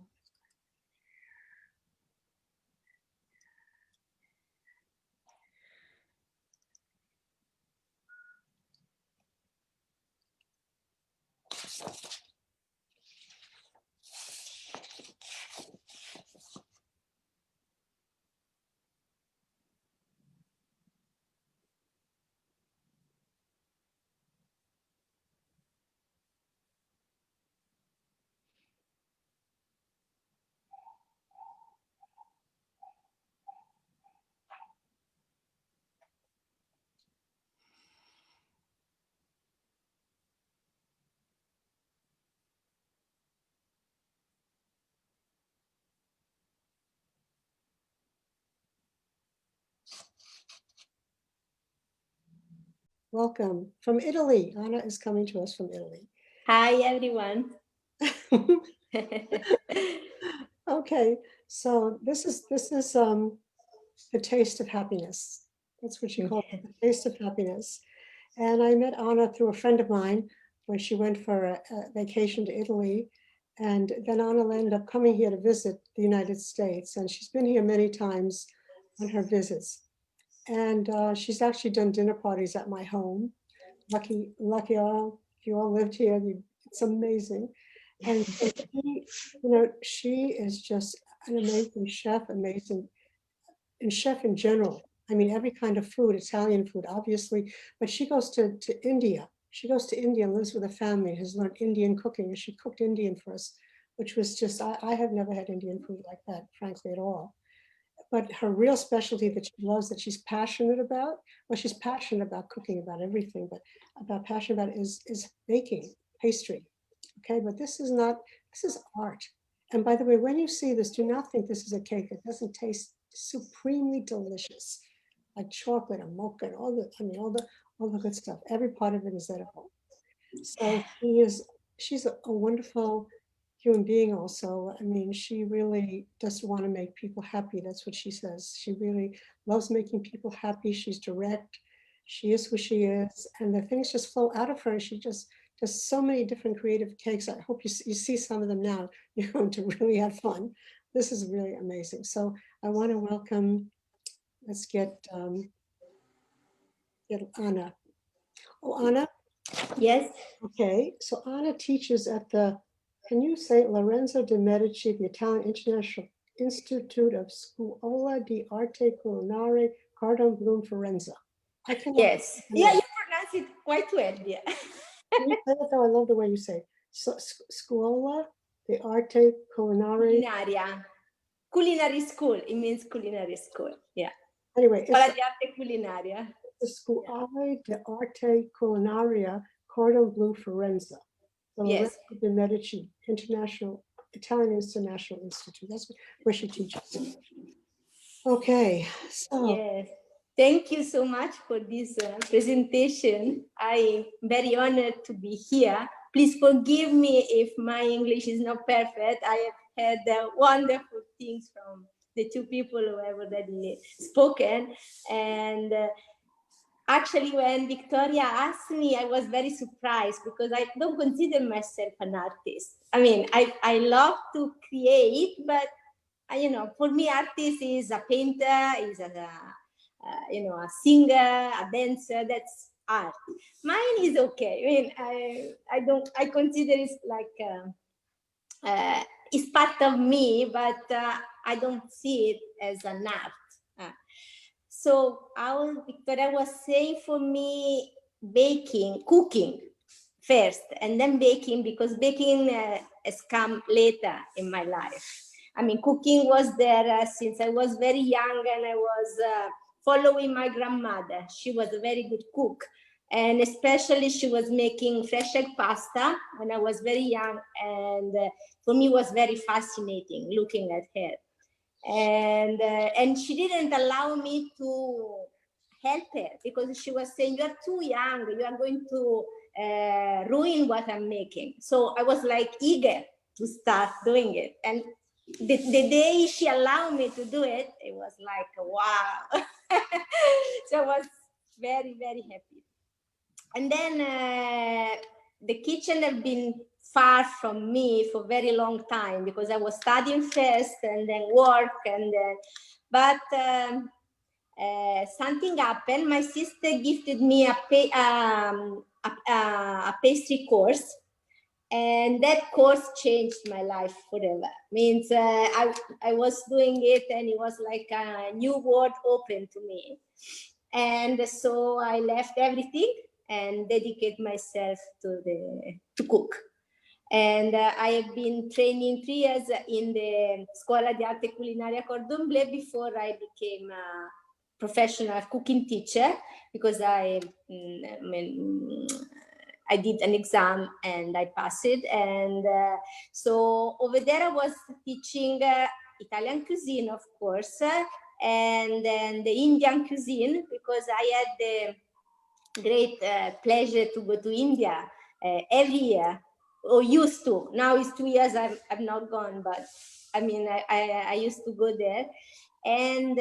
welcome from Italy. Anna is coming to us from Italy. Hi, everyone. Okay, so this is the taste of happiness. That's what she called it, the taste of happiness. And I met Anna through a friend of mine when she went for a vacation to Italy. And then Anna ended up coming here to visit the United States. And she's been here many times on her visits. And she's actually done dinner parties at my home. Lucky all, if you all lived here, it's amazing. And so she, you know, she is just an amazing chef, and chef in general. I mean, every kind of food, Italian food, obviously, but she goes to India. She goes to India and lives with a family, has learned Indian cooking, and she cooked Indian for us, which was just, I have never had Indian food like that, frankly, at all. But her real specialty that she loves, that she's passionate about, well, she's passionate about cooking, about everything, but about passionate about is baking, pastry. Okay, but this is art. And by the way, when you see this, do not think this is a cake. It doesn't taste supremely delicious, like chocolate and mocha and all the good stuff. Every part of it is edible. So she's a wonderful human being also. I mean, she really does want to make people happy. That's what she says. She really loves making people happy. She's direct. She is who she is. And the things just flow out of her. She just does so many different creative cakes. I hope you see some of them now. You're going to really have fun. This is really amazing. So I want to welcome, let's get Anna. Oh, Anna? Yes. Okay, so Anna teaches at the, can you say Lorenzo de Medici, the Italian International Institute of Scuola di Arte Culinaria, Cordon, Bleu, Firenze. I cannot. Yes. Yeah, you pronounce it quite well. Yeah. Can you say that though? I love the way you say it. So, Scuola di Arte Culinaria. Culinaria. Culinary school. It means culinary school. Yeah. Anyway, Scuola di Arte Culinaria. The Scuola di Arte Culinaria, Cordon, Bleu, Firenze. The Yes. Lorenzo de Medici Italian International Institute. That's where she teaches. Okay, so. Yes. Thank you so much for this presentation. I'm very honored to be here. Please forgive me if my English is not perfect. I have had wonderful things from the two people who have already spoken. And actually, when Victoria asked me, I was very surprised because I don't consider myself an artist. I mean, I love to create, but you know, for me, artist is a painter, is you know, a singer, a dancer. That's art. Mine is okay. I mean, I consider it like it's part of me, but I don't see it as an art. So Victoria was saying for me, cooking first, and then baking, because baking has come later in my life. I mean, cooking was there since I was very young, and I was following my grandmother. She was a very good cook. And especially she was making fresh egg pasta when I was very young. And for me, it was very fascinating looking at her. And she didn't allow me to help her because she was saying, you're too young, you are going to ruin what I'm making. So I was like eager to start doing it. And the day she allowed me to do it, it was like, wow. So I was very, very happy. And then the kitchen had been far from me for a very long time because I was studying first and then work, and then, but something happened. My sister gifted me a pastry course, and that course changed my life forever. Means I was doing it, and it was like a new world open to me. And so I left everything and dedicate myself to cook. And I have been training 3 years in the Scuola di Arte Culinaria Cordon Bleu before I became a professional cooking teacher, because I did an exam and I passed it. And so over there I was teaching Italian cuisine, of course, and then the Indian cuisine, because I had the great pleasure to go to India every year, or used to. Now it's 2 years I've not gone, but I mean, I used to go there. And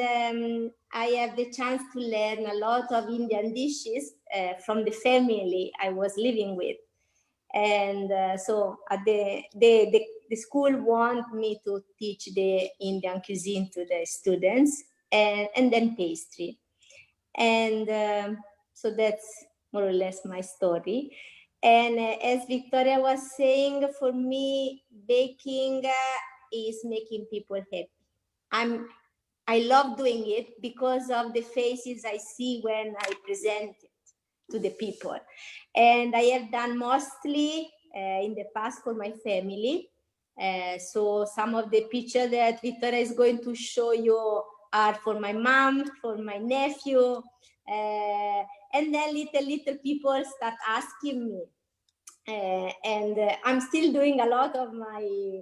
I have the chance to learn a lot of Indian dishes from the family I was living with. And so at the school want me to teach the Indian cuisine to the students, and then pastry. And so that's more or less my story. And as Victoria was saying, for me, baking is making people happy. I love doing it because of the faces I see when I present it to the people. And I have done mostly in the past for my family. So some of the pictures that Victoria is going to show you are for my mom, for my nephew. And then little people start asking me. And I'm still doing a lot of my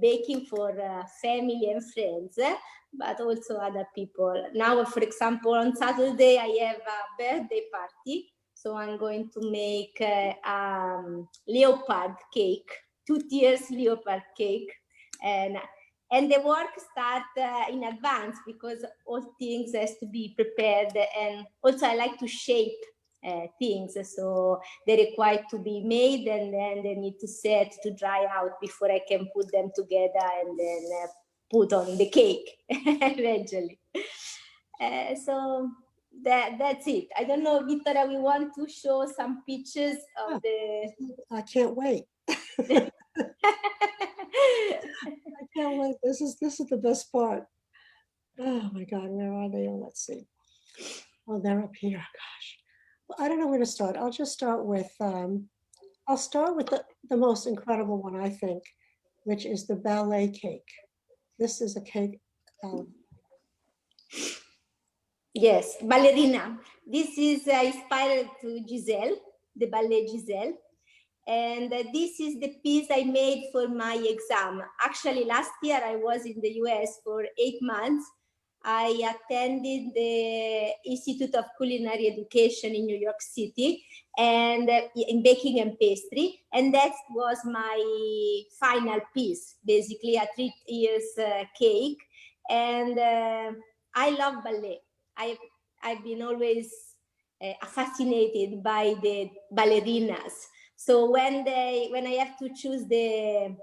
baking for family and friends, but also other people. Now, for example, on Saturday, I have a birthday party. So I'm going to make leopard cake, 2 tiers leopard cake. And the work starts in advance because all things has to be prepared. And also I like to shape things. So they require to be made, and then they need to set to dry out before I can put them together and then put on the cake eventually. So that's it. I don't know, Victoria, we want to show some pictures of the... I can't wait. I can't wait. This is the best part. Oh my God, where are they? Oh, let's see. Oh, they're up here. Gosh. Well, I don't know where to start. I'll just start with, I'll start with the most incredible one, I think, which is the ballet cake. This is a cake. Yes, ballerina. This is inspired to Giselle, the ballet Giselle. And this is the piece I made for my exam. Actually, last year I was in the US for 8 months. I attended the Institute of Culinary Education in New York City, and in baking and pastry. And that was my final piece, basically a 3 years cake. And I love ballet. I've been always fascinated by the ballerinas. So when I have to choose the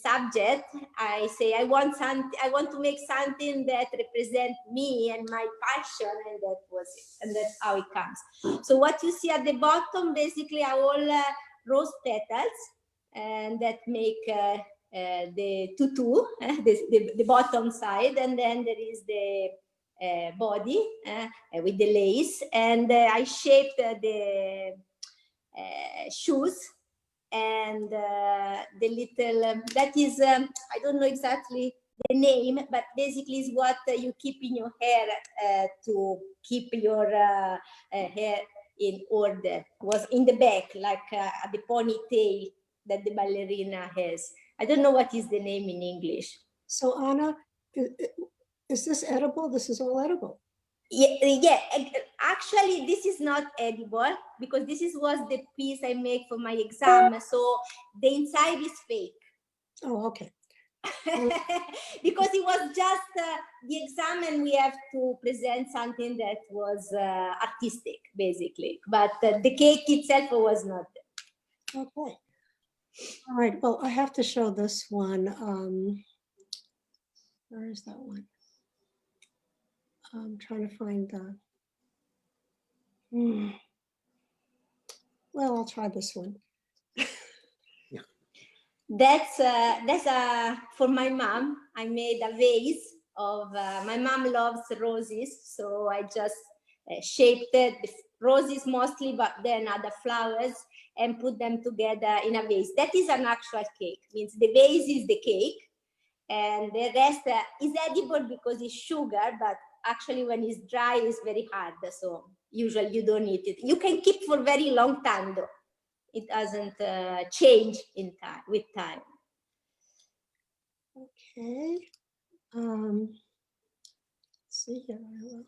subject, I say I want to make something that represents me and my passion, and that was it, and that's how it comes. So what you see at the bottom basically are all rose petals, and that make the tutu, the bottom side, and then there is the body with the lace, and I shaped the shoes and the little, that is, I don't know exactly the name, but basically is what you keep in your hair to keep your hair in order. Was in the back, like the ponytail that the ballerina has. I don't know what is the name in English. So Anna, is this edible? This is all edible. Yeah, actually this is not edible because this was the piece I made for my exam, so the inside is fake. Oh, okay. Because it was just the exam and we have to present something that was artistic basically, but the cake itself was not. Okay. All right, well, I have to show this one. Where is that one? I'm trying to find the, well, I'll try this one. That's for my mom. I made a vase of, my mom loves roses, so I just shaped it, the roses mostly, but then other flowers, and put them together in a vase. That is an actual cake, means the vase is the cake, and the rest is edible because it's sugar, but actually when it's dry, it's very hard, so usually you don't eat it. You can keep for a very long time though. It doesn't change in time with time. Okay. Let's see here.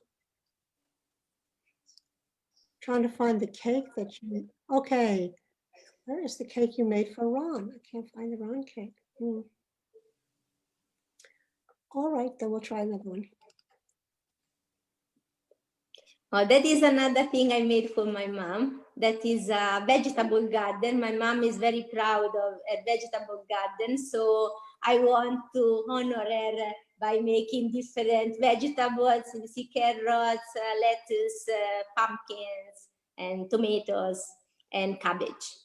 Trying to find the cake that you made. Okay. Where is the cake you made for Ron? I can't find the Ron cake. All right, then we'll try another one. Oh, that is another thing I made for my mom. That is a vegetable garden. My mom is very proud of a vegetable garden, so I want to honor her by making different vegetables. You see carrots, lettuce, pumpkins, and tomatoes, and cabbage.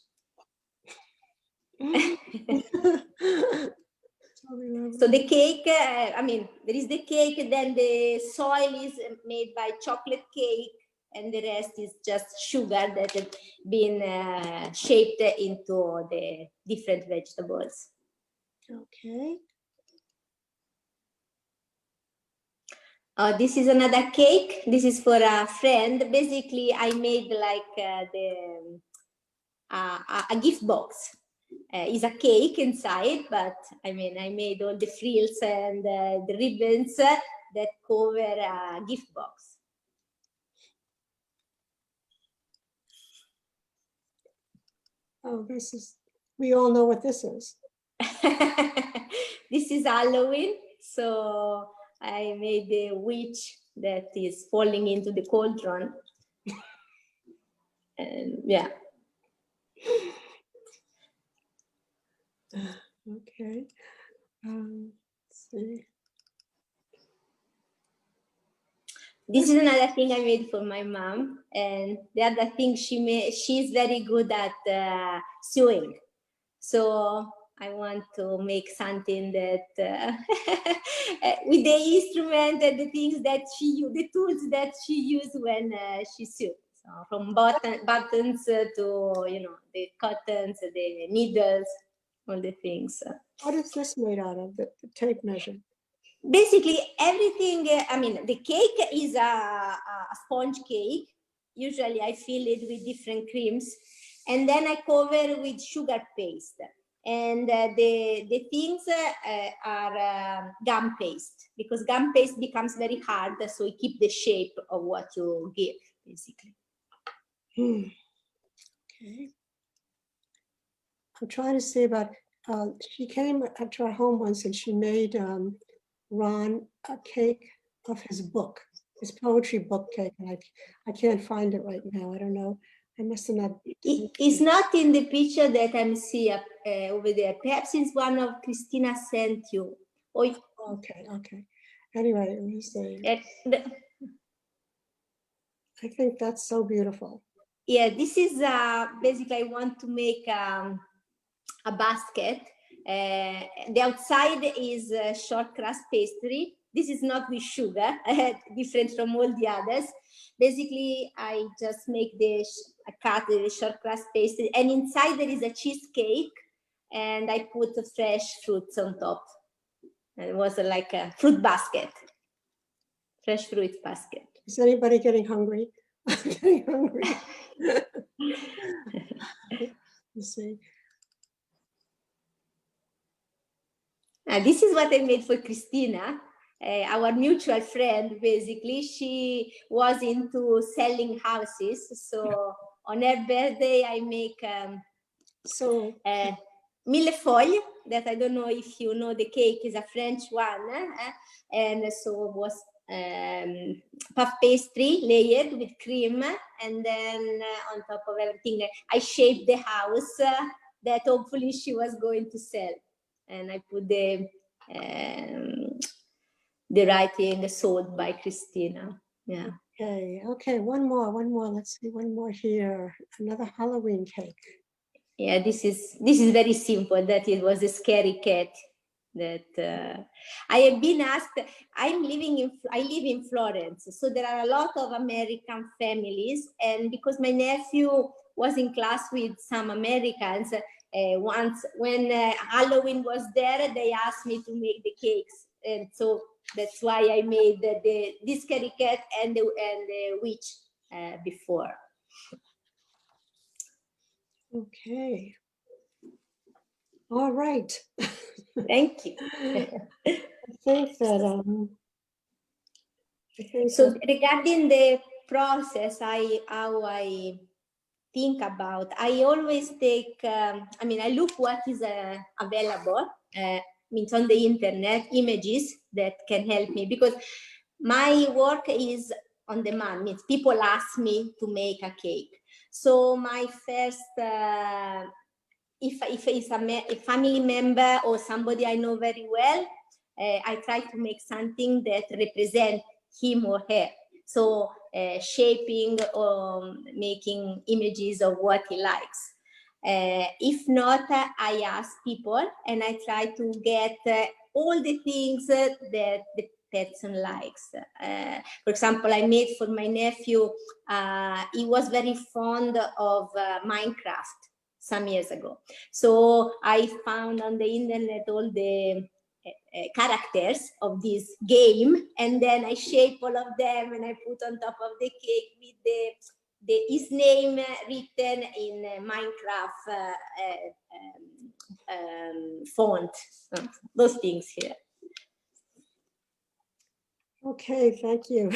So the cake, I mean, there is the cake, then the soil is made by chocolate cake, and the rest is just sugar that has been shaped into the different vegetables. Okay. This is another cake. This is for a friend. Basically, I made like a gift box. Is a cake inside, but I mean, I made all the frills and the ribbons that cover a gift box. Oh, this is, we all know what this is. This is Halloween, so I made the witch that is falling into the cauldron. And yeah. Okay. Let's see. This is another thing I made for my mom, and the other thing she's very good at sewing. So I want to make something that with the instrument and the things that she used, the tools that she used when she sewed. So from buttons to, you know, the cottons, the needles, all the things. What is this made out of, the tape measure? Basically everything, I mean, the cake is a sponge cake. Usually I fill it with different creams, and then I cover with sugar paste. And the things are gum paste, because gum paste becomes very hard, so you keep the shape of what you give, basically. Okay. I'm trying to see about, she came up to our home once and she made Ron a cake of his book. It's poetry book cake, and I can't find it right now. I don't know. I must have not. It's not in the picture that I'm seeing over there. Perhaps it's one of Christina sent you. Or, Okay, okay. Anyway, let me see. the- I think that's so beautiful. yeah, this is basically I want to make a basket. The outside is short crust pastry. This is not with sugar, different from all the others. Basically, I just make I cut the short crust pastry, and inside there is a cheesecake, and I put fresh fruits on top. And it was like a fruit basket, fresh fruit basket. Is anybody getting hungry? I'm getting hungry. Let's see. This is what I made for Christina, our mutual friend. Basically, she was into selling houses. So on her birthday, I make So millefeuille, that I don't know if you know the cake, is a French one. And so it was puff pastry layered with cream. And then on top of everything, I shaped the house that hopefully she was going to sell. And I put the writing sold by Christina. Yeah. okay, one more. Let's see, one more here. Another Halloween cake. Yeah, this is very simple. That it was a scary cat. That I have been asked. I live in Florence, so there are a lot of American families, and because my nephew was in class with some Americans, once when Halloween was there, they asked me to make the cakes, and so that's why I made this scary cat and the witch before. Okay. All right. Thank you. I think that So regarding the process, how I think about, I always take, I look what is available, means on the internet, images that can help me, because my work is on demand, means people ask me to make a cake. So my first, if it's a family member or somebody I know very well, I try to make something that represents him or her. So shaping or making images of what he likes. If not, I ask people and I try to get all the things that the person likes. For example, I made for my nephew, he was very fond of Minecraft some years ago. So I found on the internet all the characters of this game, and then I shape all of them and I put on top of the cake with his name written in Minecraft font. Those things here. okay, thank you.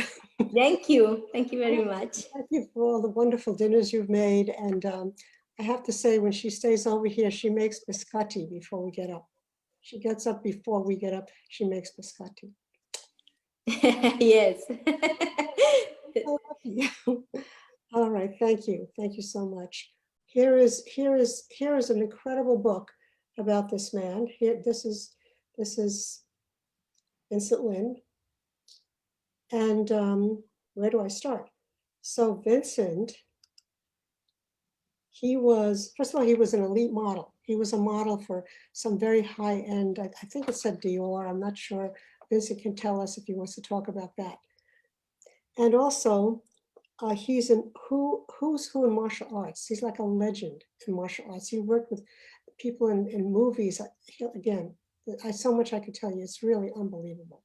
Thank you. Thank you very much. Thank you for all the wonderful dinners you've made. And I have to say, when she stays over here, she makes biscotti before we get up. She gets up before we get up. She makes biscotti. Yes. So lucky. All right, thank you. Thank you so much. Here is an incredible book about this man. Here, this is Vincent Lin. And where do I start? So Vincent, he was, first of all, he was an elite model. He was a model for some very high-end, I think it said Dior, I'm not sure. Vincent can tell us if he wants to talk about that. And also, he's in who's who in martial arts. He's like a legend in martial arts. He worked with people in movies. Again, so much I could tell you. It's really unbelievable.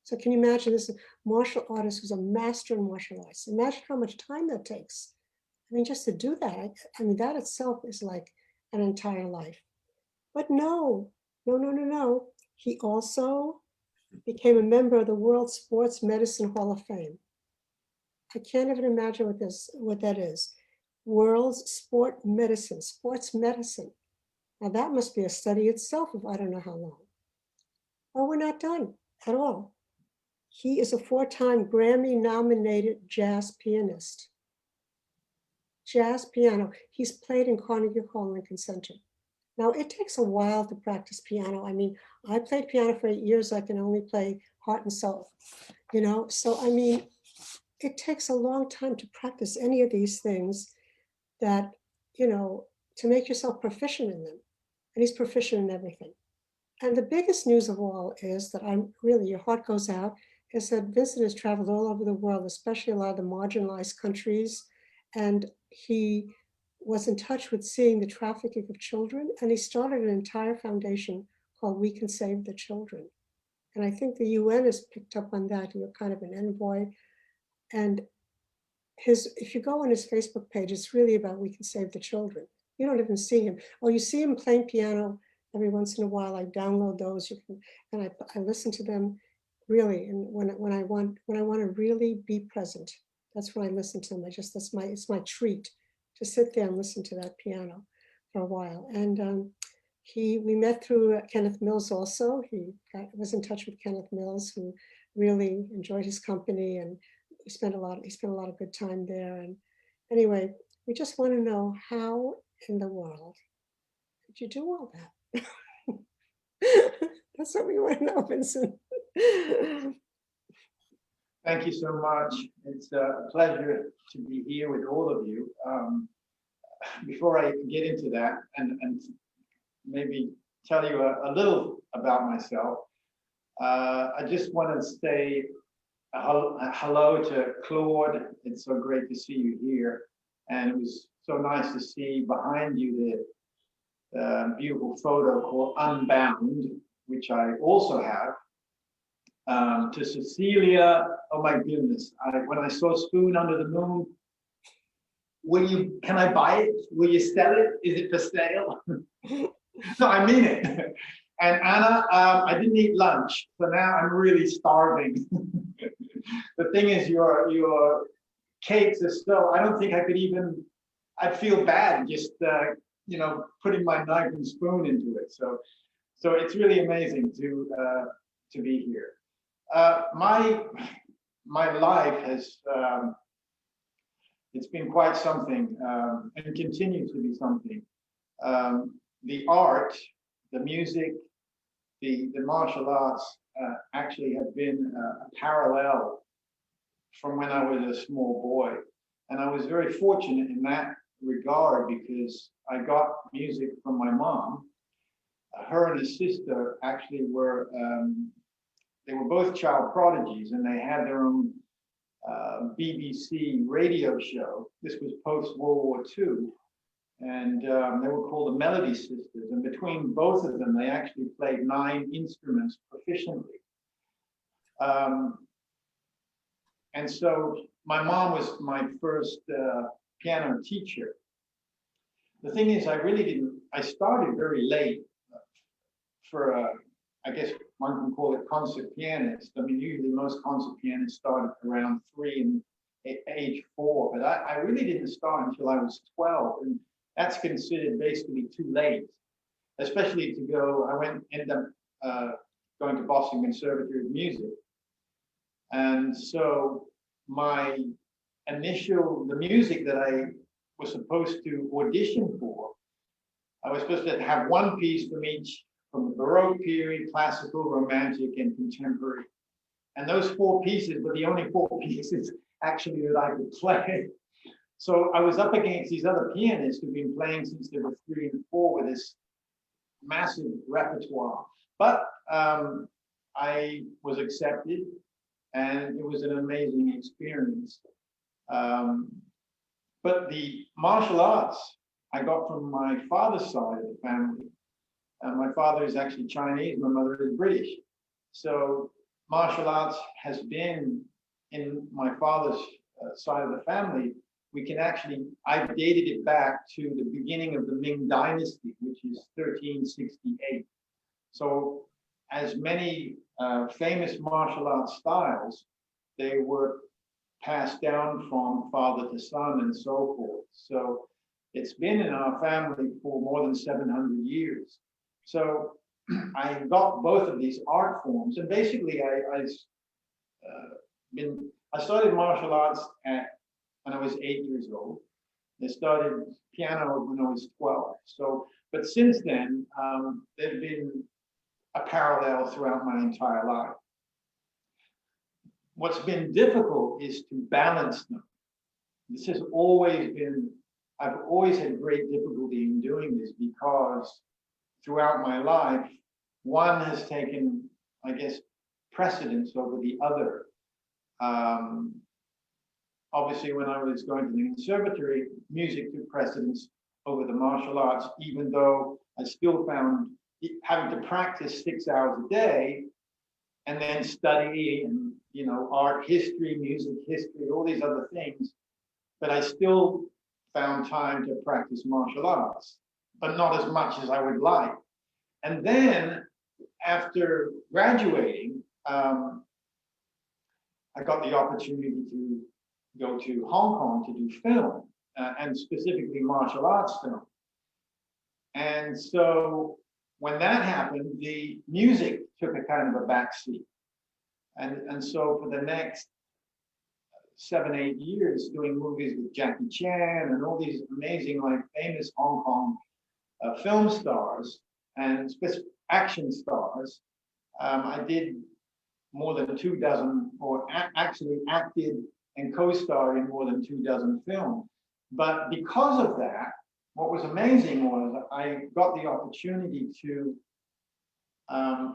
So can you imagine this martial artist who's a master in martial arts? Imagine how much time that takes. I mean, just to do that, I mean, that itself is like an entire life. But no. He also became a member of the World Sports Medicine Hall of Fame. I can't even imagine what that is. World's sports medicine. Now that must be a study itself of I don't know how long. Oh, we're not done at all. He is a 4-time Grammy-nominated jazz pianist. Jazz piano. He's played in Carnegie Hall, Lincoln Center. Now, it takes a while to practice piano. I mean, I played piano for 8 years. I can only play heart and soul, you know? So, I mean, it takes a long time to practice any of these things that, you know, to make yourself proficient in them. And he's proficient in everything. And the biggest news of all is that I'm really, your heart goes out, is that Vincent has traveled all over the world, especially a lot of the marginalized countries. And he was in touch with seeing the trafficking of children. And he started an entire foundation called We Can Save the Children. And I think the UN has picked up on that. You're kind of an envoy. And if you go on his Facebook page, it's really about We Can Save the Children. You don't even see him. Oh, you see him playing piano every once in a while. I download those. You can, and I listen to them really. And when I want to really be present, that's when I listen to them. It's my treat to sit there and listen to that piano for a while. And we met through Kenneth Mills also. He was in touch with Kenneth Mills, who really enjoyed his company, and he spent a lot of good time there. And anyway, we just want to know, how in the world did you do all that? That's what we want to know, Vincent. Thank you so much. It's a pleasure to be here with all of you. Before I get into that and maybe tell you a little about myself, I just want to say hello to Claude. It's so great to see you here. And it was so nice to see behind you the beautiful photo called Unbound, which I also have. To Cecilia, oh my goodness, when I saw Spoon Under the Moon, can I buy it? Will you sell it? Is it for sale? No, I mean it. And Anna, I didn't eat lunch, so now I'm really starving. The thing is, your cakes are so, I don't think I could even, I'd feel bad just, you know, putting my knife and spoon into it. So it's really amazing to be here. My life has, it's been quite something, and continues to be something. The art, the music, the martial arts actually have been a parallel from when I was a small boy. And I was very fortunate in that regard because I got music from my mom. Her and her sister actually were, they were both child prodigies, and they had their own BBC radio show. This was post-World War II. And they were called the Melody Sisters. And between both of them, they actually played 9 instruments proficiently. And so my mom was my first piano teacher. The thing is, I started very late for, I guess one can call it concert pianist. I mean, usually most concert pianists start at around 3 and age 4, but I really didn't start until I was 12. And that's considered basically too late, especially to go, ended up going to Boston Conservatory of Music. And so the music that I was supposed to audition for, I was supposed to have one piece from each, from the Baroque period, classical, romantic, and contemporary. And those 4 pieces were the only 4 pieces actually that I could play. So I was up against these other pianists who've been playing since they were 3 and 4 with this massive repertoire. But I was accepted, and it was an amazing experience. But the martial arts I got from my father's side of the family. My father is actually Chinese, my mother is British. So martial arts has been in my father's side of the family. I've dated it back to the beginning of the Ming Dynasty, which is 1368. So as many famous martial arts styles, they were passed down from father to son and so forth. So it's been in our family for more than 700 years. So I got both of these art forms, and basically I started martial arts when I was 8 years old. I started piano when I was 12. So, but since then, there's been a parallel throughout my entire life. What's been difficult is to balance them. This has always been, I've always had great difficulty in doing this because throughout my life, one has taken, I guess, precedence over the other. Obviously, when I was going to the conservatory, music took precedence over the martial arts, even though I still found having to practice 6 hours a day and then study and, you know, art history, music history, all these other things. But I still found time to practice martial arts, but not as much as I would like. And then after graduating, I got the opportunity to go to Hong Kong to do film, and specifically martial arts film. And so when that happened, the music took a kind of a backseat. And so for the next 7, 8 years, doing movies with Jackie Chan and all these amazing, like famous Hong Kong film stars and action stars, I did more than 24, or actually acted and co-starred in more than 24 films. But because of that, what was amazing was I got the opportunity to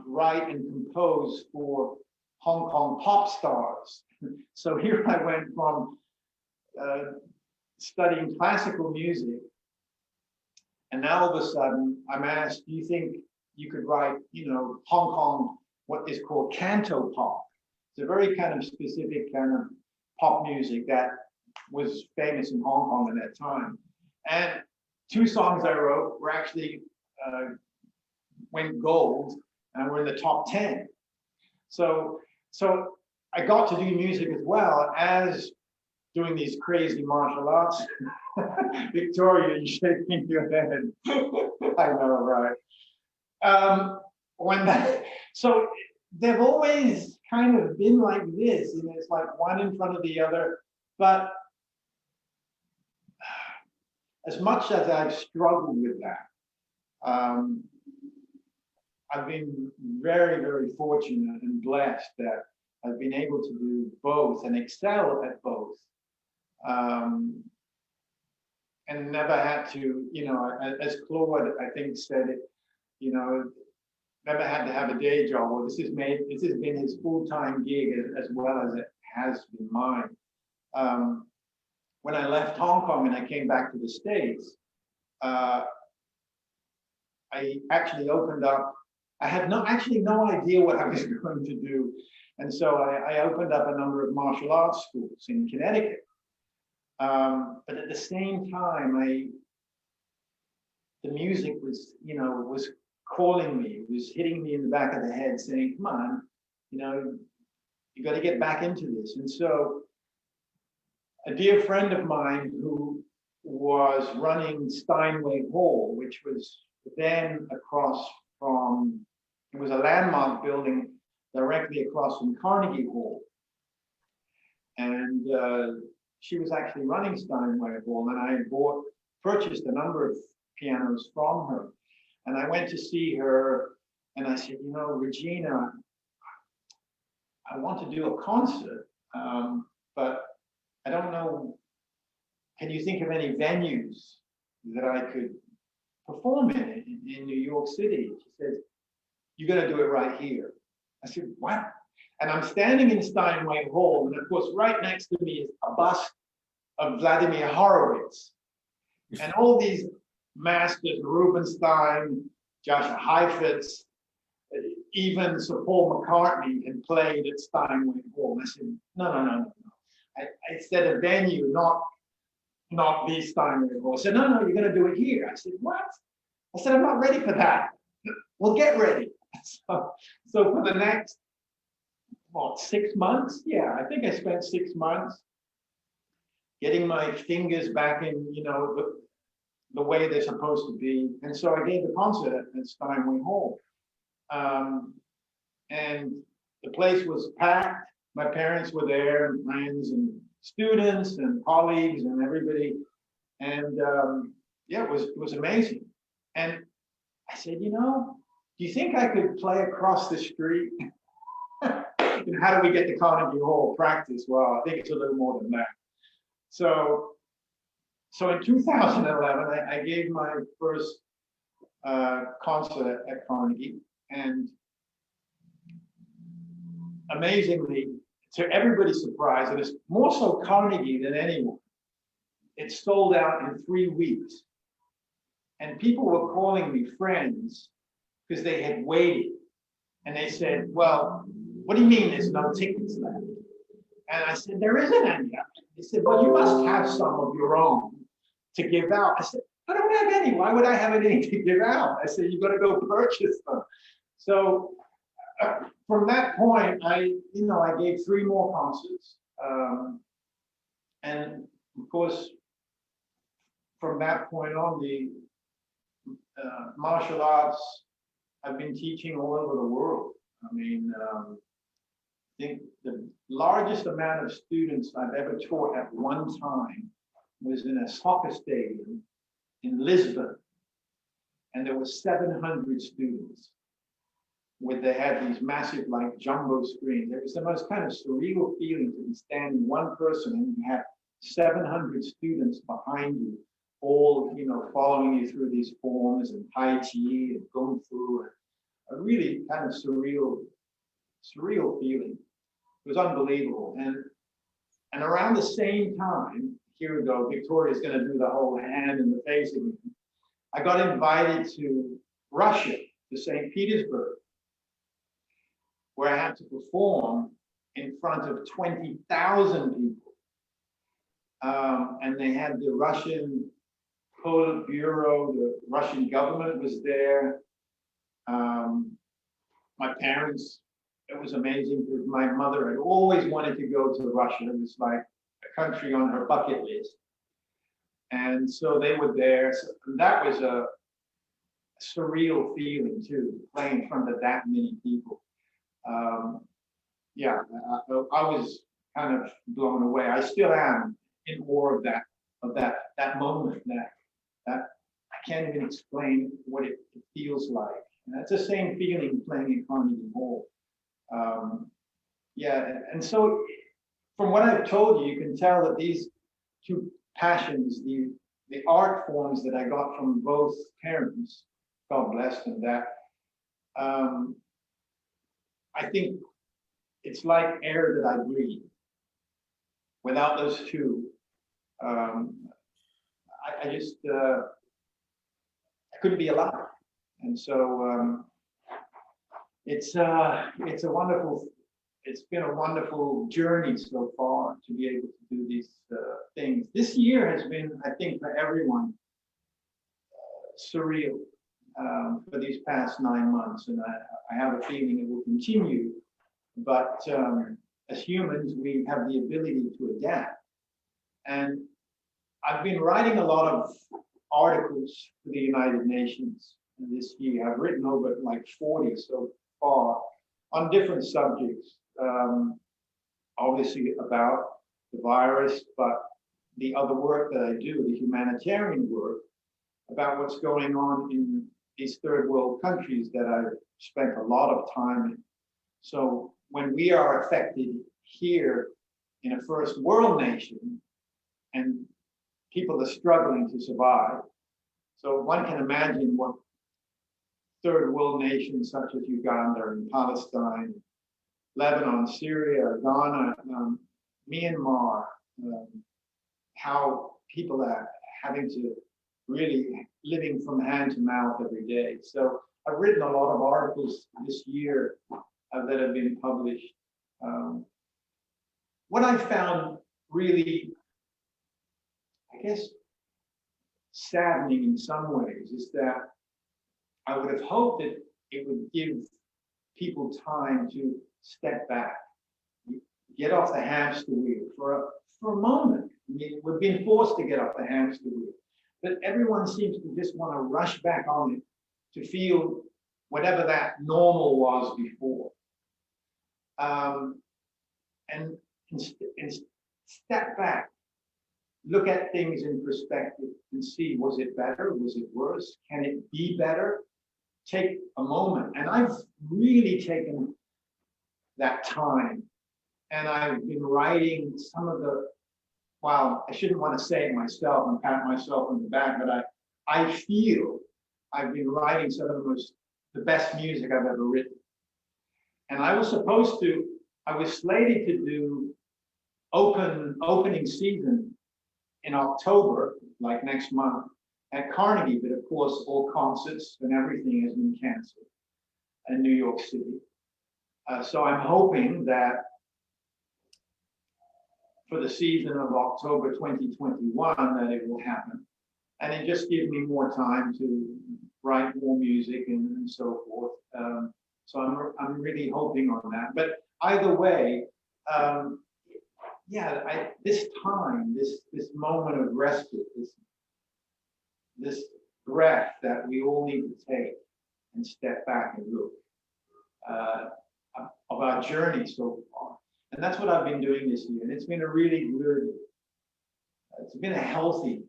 write and compose for Hong Kong pop stars. So here I went from studying classical music, and now all of a sudden I'm asked, do you think you could write, you know, Hong Kong, what is called canto pop? It's a very kind of specific kind of pop music that was famous in Hong Kong at that time. And 2 songs I wrote were actually went gold and were in the top 10. So I got to do music as well as doing these crazy martial arts. Victoria, you're shaking your head. I know, right? So they've always kind of been like this, and it's like one in front of the other. But as much as I've struggled with that, I've been very, very fortunate and blessed that I've been able to do both and excel at both. And never had to, you know, as Claude, I think, said it, you know, never had to have a day job. Well, this has been his full-time gig as well as it has been mine. When I left Hong Kong and I came back to the States, I actually opened up, I had no idea what I was going to do. And so I opened up a number of martial arts schools in Connecticut. But at the same time, the music was, you know, was calling me, it was hitting me in the back of the head saying, come on, you know, you got to get back into this. And so a dear friend of mine who was running Steinway Hall, which was then across from, it was a landmark building directly across from Carnegie Hall. And she was actually running Steinway Hall, and I purchased a number of pianos from her. And I went to see her, and I said, you know, Regina, I want to do a concert, but I don't know, can you think of any venues that I could perform in New York City? She said, you got to do it right here. I said, what? And I'm standing in Steinway Hall, and of course, right next to me is a bust of Vladimir Horowitz. And all these masters, Rubinstein, Joshua Heifetz, even Sir Paul McCartney had played at Steinway Hall. I said, no. I said a venue, not the Steinway Hall. I said, no, you're going to do it here. I said, what? I said, I'm not ready for that. Well, get ready. So for the next, 6 months? Yeah, I think I spent 6 months getting my fingers back in, you know, the way they're supposed to be. And so I gave the concert at Steinway Hall. And the place was packed. my parents were there, and friends and students and colleagues and everybody. And yeah, it was amazing. And I said, you know, do you think I could play across the street? And how do we get to Carnegie Hall practice? Well, I think it's a little more than that. So in 2011, I gave my first concert at Carnegie, and amazingly, to everybody's surprise, and it's more so Carnegie than anyone, it sold out in 3 weeks. And people were calling me friends because they had waited. And they said, well, what do you mean there's no tickets left? And I said, there isn't any. They said, well, you must have some of your own to give out. I said, I don't have any. Why would I have any to give out? I said, you got to go purchase them. So from that point, I gave 3 more concerts. And of course, from that point on, the martial arts, I've been teaching all over the world. I mean, I think the largest amount of students I've ever taught at one time was in a soccer stadium in Lisbon. And there were 700 students. They had these massive, like, jumbo screens. It was the most kind of surreal feeling to be standing one person and you have 700 students behind you, all, you know, following you through these forms and Tai Chi and Kung Fu. A really kind of surreal feeling. It was unbelievable. And around the same time, here we go, Victoria's going to do the whole hand and the face again. I got invited to Russia, to St. Petersburg, where I had to perform in front of 20,000 people. And they had the Russian Politburo, the Russian government was there. My parents, it was amazing because my mother had always wanted to go to Russia. It was like a country on her bucket list. And so they were there. So that was a surreal feeling too, playing in front of that many people. Yeah, I was kind of blown away. I still am in awe of that moment. That I can't even explain what it feels like. And that's the same feeling playing in Carnegie Hall. Yeah, and so from what I've told you, you can tell that these 2 passions, the art forms that I got from both parents, God bless them, that I think it's like air that I breathe. Without those 2, I just I couldn't be alive. And so it's been a wonderful journey so far to be able to do these things. This year has been, I think, for everyone, surreal for these past 9 months, and I have a feeling it will continue. But as humans, we have the ability to adapt. And I've been writing a lot of articles for the United Nations this year. I've written over like 40 so far on different subjects, obviously about the virus, but the other work that I do, the humanitarian work, about what's going on in these 3rd world countries that I've spent a lot of time in. So when we are affected here in a 1st world nation and people are struggling to survive, so one can imagine what 3rd world nations such as Uganda and Palestine, Lebanon, Syria, Ghana, Myanmar, how people are having to really living from hand to mouth every day. So I've written a lot of articles this year that have been published. What I found really, I guess, saddening in some ways is that I would have hoped that it would give people time to step back, get off the hamster wheel for a moment. I mean, we've been forced to get off the hamster wheel, but everyone seems to just want to rush back on it to feel whatever that normal was before. and step back, look at things in perspective and see, was it better? Was it worse? Can it be better? Take a moment. And I've really taken that time, and I've been writing some of the, well, I shouldn't want to say it myself and pat myself on the back, but I feel I've been writing some of the best music I've ever written. And I was slated to do opening season in October, like next month, at Carnegie, but of course all concerts and everything has been canceled in New York City. So I'm hoping that for the season of October 2021 that it will happen. And it just gives me more time to write more music and so forth. So I'm really hoping on that. But either way, yeah, this time, this moment of respite, this breath that we all need to take and step back and look of our journey so far. And that's what I've been doing this year. And it's been a really good, it's been a healthy,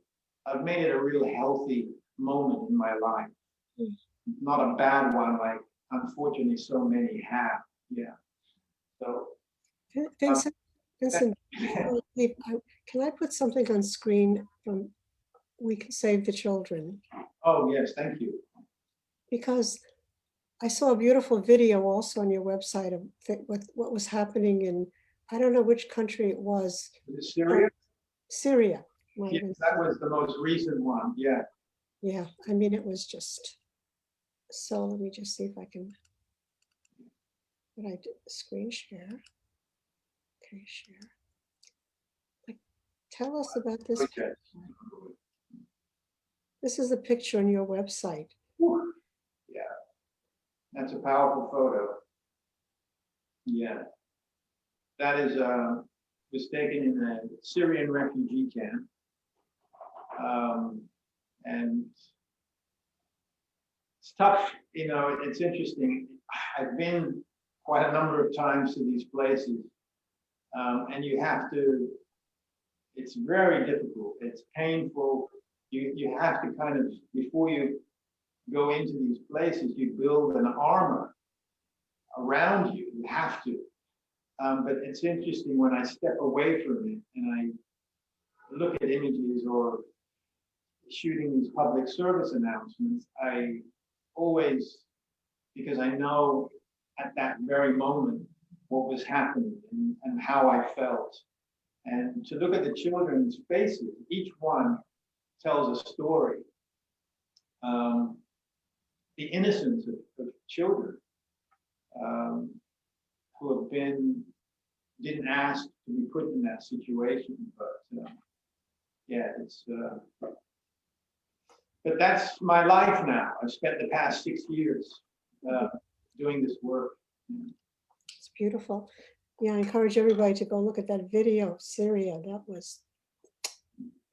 I've made it a real healthy moment in my life. Not a bad one, like unfortunately so many have. Yeah. So. Vincent, before we leave, can I put something on screen from We Can Save the Children? Oh, yes, thank you. Because I saw a beautiful video also on your website of what was happening in, I don't know which country it was. Is it Syria? Syria. Yes, that was the most recent one, yeah. Yeah, I mean, it was just, so let me just see if I can, did I do screen share? Okay, share. Like, tell us about this. Okay. This is a picture on your website. Whew. Yeah, that's a powerful photo. Yeah, that is was taken in a Syrian refugee camp, and it's tough. You know, it's interesting. I've been quite a number of times to these places, and you have to. It's very difficult. It's painful. You have to kind of, before you go into these places, you build an armor around you. You have to. But it's interesting when I step away from it and I look at images or shooting these public service announcements, I always, because I know at that very moment what was happening and how I felt. And to look at the children's faces, each one tells a story. The innocence of children who have didn't ask to be put in that situation, but yeah, it's, but that's my life now. I've spent the past 6 years doing this work. It's beautiful. Yeah, I encourage everybody to go look at that video of Syria. That was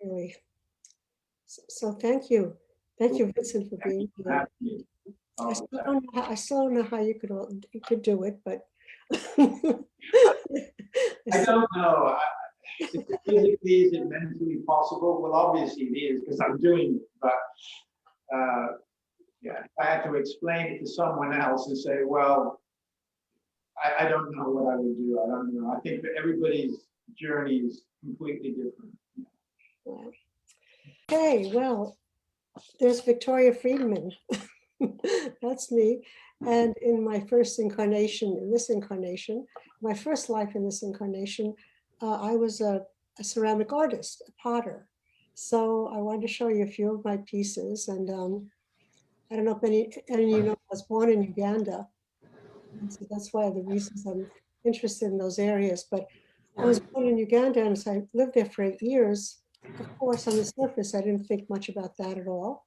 really, so thank you. Thank you, Vincent, for being here. I still don't know how you could do it, but I don't know. Is it physically, is it mentally possible? Well, obviously it is because I'm doing it, but yeah, I had to explain it to someone else and say, well, I don't know what I would do. I don't know. I think that everybody's journey is completely different. Yeah. Okay, well, there's Victoria Friedman. That's me. And in my first incarnation, in this incarnation, my first life in this incarnation, I was a ceramic artist, a potter. So I wanted to show you a few of my pieces. And I don't know if any of you know, I was born in Uganda. And so that's why the reasons I'm interested in those areas. But I was born in Uganda, and so I lived there for 8 years. Of course, on the surface, I didn't think much about that at all,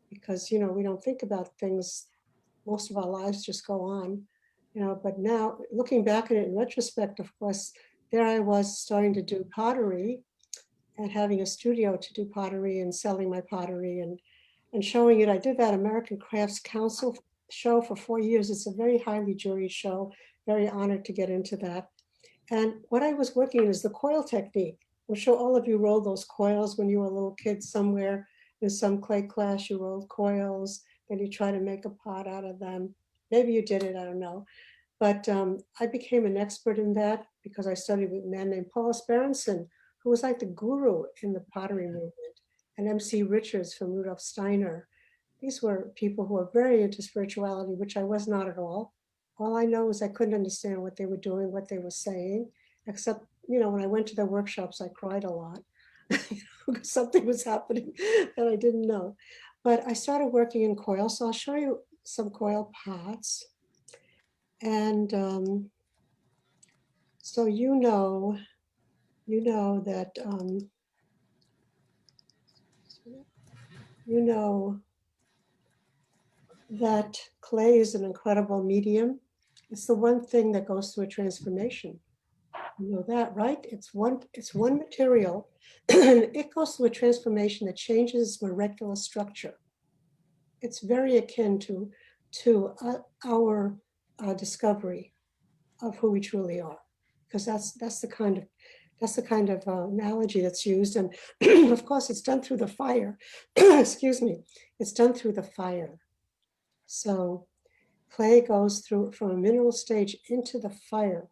because, you know, we don't think about things. Most of our lives just go on, you know, but now looking back at it in retrospect, of course, there I was starting to do pottery and having a studio to do pottery and selling my pottery and showing it. I did that American Crafts Council show for 4 years. It's a very highly juried show, very honored to get into that. And what I was working in is the coil technique. I'm sure all of you rolled those coils when you were a little kid somewhere in some clay class. You rolled coils, then you try to make a pot out of them. Maybe you did it, I don't know. But I became an expert in that because I studied with a man named Paul Berenson, who was like the guru in the pottery movement, and MC Richards from Rudolf Steiner. These were people who were very into spirituality, which I was not at all. All I know is I couldn't understand what they were doing, what they were saying, except, you know, when I went to their workshops, I cried a lot because something was happening that I didn't know. But I started working in coil, so I'll show you some coil pots. And so you know that you know that clay is an incredible medium. It's the one thing that goes through a transformation. You know that, right? It's one material, and it goes through a transformation that changes its molecular structure. It's very akin to our discovery of who we truly are, because that's the kind of analogy that's used, and of course it's done through the fire. Excuse me, it's done through the fire. So clay goes through from a mineral stage into the fire,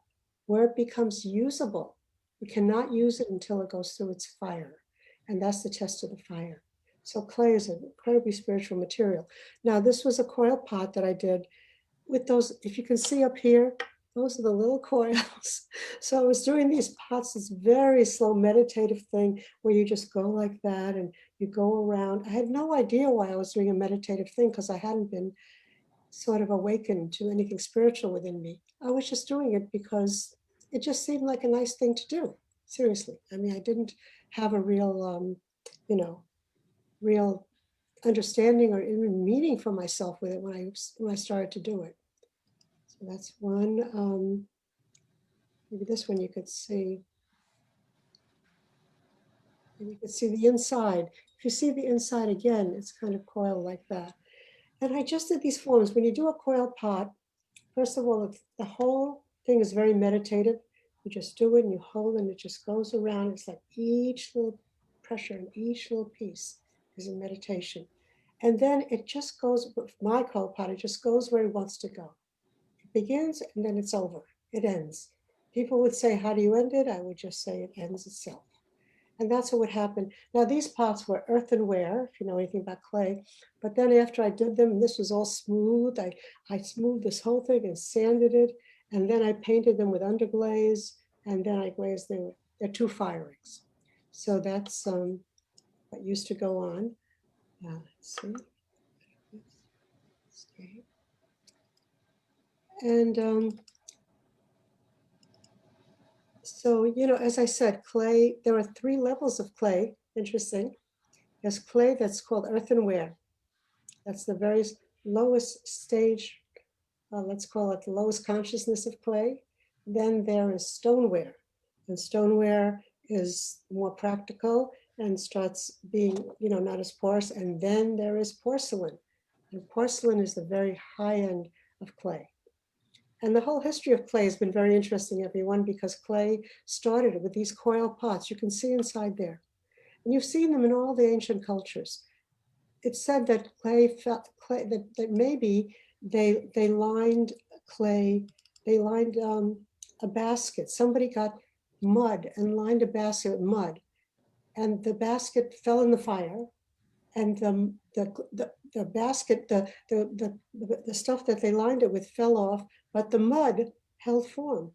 where it becomes usable. We cannot use it until it goes through its fire, and that's the test of the fire. So clay is an incredibly spiritual material. Now, this was a coil pot that I did with those, if you can see up here, those are the little coils. So I was doing these pots, this very slow meditative thing where you just go like that and you go around. I had no idea why I was doing a meditative thing because I hadn't been sort of awakened to anything spiritual within me. I was just doing it because it just seemed like a nice thing to do. Seriously. I mean, I didn't have a real, real understanding or even meaning for myself with it when I started to do it. So that's one. Maybe this one you could see. And you can see the inside. If you see the inside again, it's kind of coiled like that. And I just did these forms. When you do a coil pot, first of all, the whole thing is very meditative. You just do it and you hold and it just goes around. It's like each little pressure and each little piece is a meditation. And then it just goes, with my coil pot, it just goes where it wants to go. It begins and then it's over. It ends. People would say, how do you end it? I would just say it ends itself. And that's what would happen. Now, these pots were earthenware, if you know anything about clay. But then after I did them, this was all smooth. I smoothed this whole thing and sanded it. And then I painted them with underglaze. And then I glazed them. They're two firings. So that's what used to go on. Let's see. Okay. And so, you know, as I said, clay, there are 3 levels of clay. Interesting. There's clay that's called earthenware. That's the very lowest stage, let's call it the lowest consciousness of clay. Then there is stoneware, and stoneware is more practical and starts being, you know, not as porous. And then there is porcelain, and porcelain is the very high end of clay. And the whole history of clay has been very interesting, everyone, because clay started with these coil pots. You can see inside there. And you've seen them in all the ancient cultures. It's said that that maybe they lined clay, they lined a basket. Somebody got mud and lined a basket with mud, and the basket fell in the fire, and the basket, the stuff that they lined it with fell off, but the mud held form,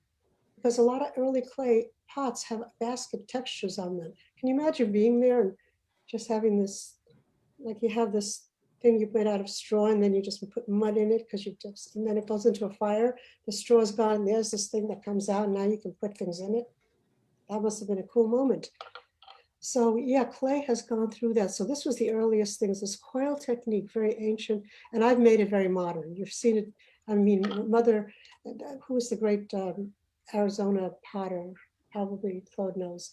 because a lot of early clay pots have basket textures on them. Can you imagine being there and just having this, like you have this thing you made out of straw and then you just put mud in it because and then it goes into a fire, the straw's gone, there's this thing that comes out and now you can put things in it. That must have been a cool moment. So yeah, clay has gone through that. So this was the earliest things, this coil technique, very ancient, and I've made it very modern. You've seen it, I mean, who was the great Arizona potter, probably Claude knows,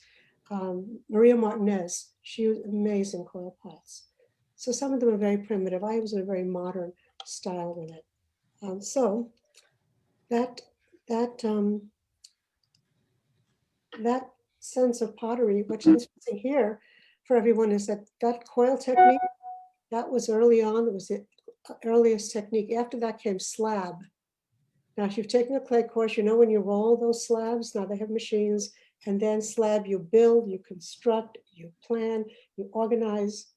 Maria Martinez, she was amazing coil pots. So some of them are very primitive. I was in a very modern style with it. So that that sense of pottery, what's interesting here for everyone is that that coil technique, that was early on, it was the earliest technique. After that came slab. Now, if you've taken a clay course, you know when you roll those slabs, now they have machines, and then slab, you build, you construct, you plan, you organize.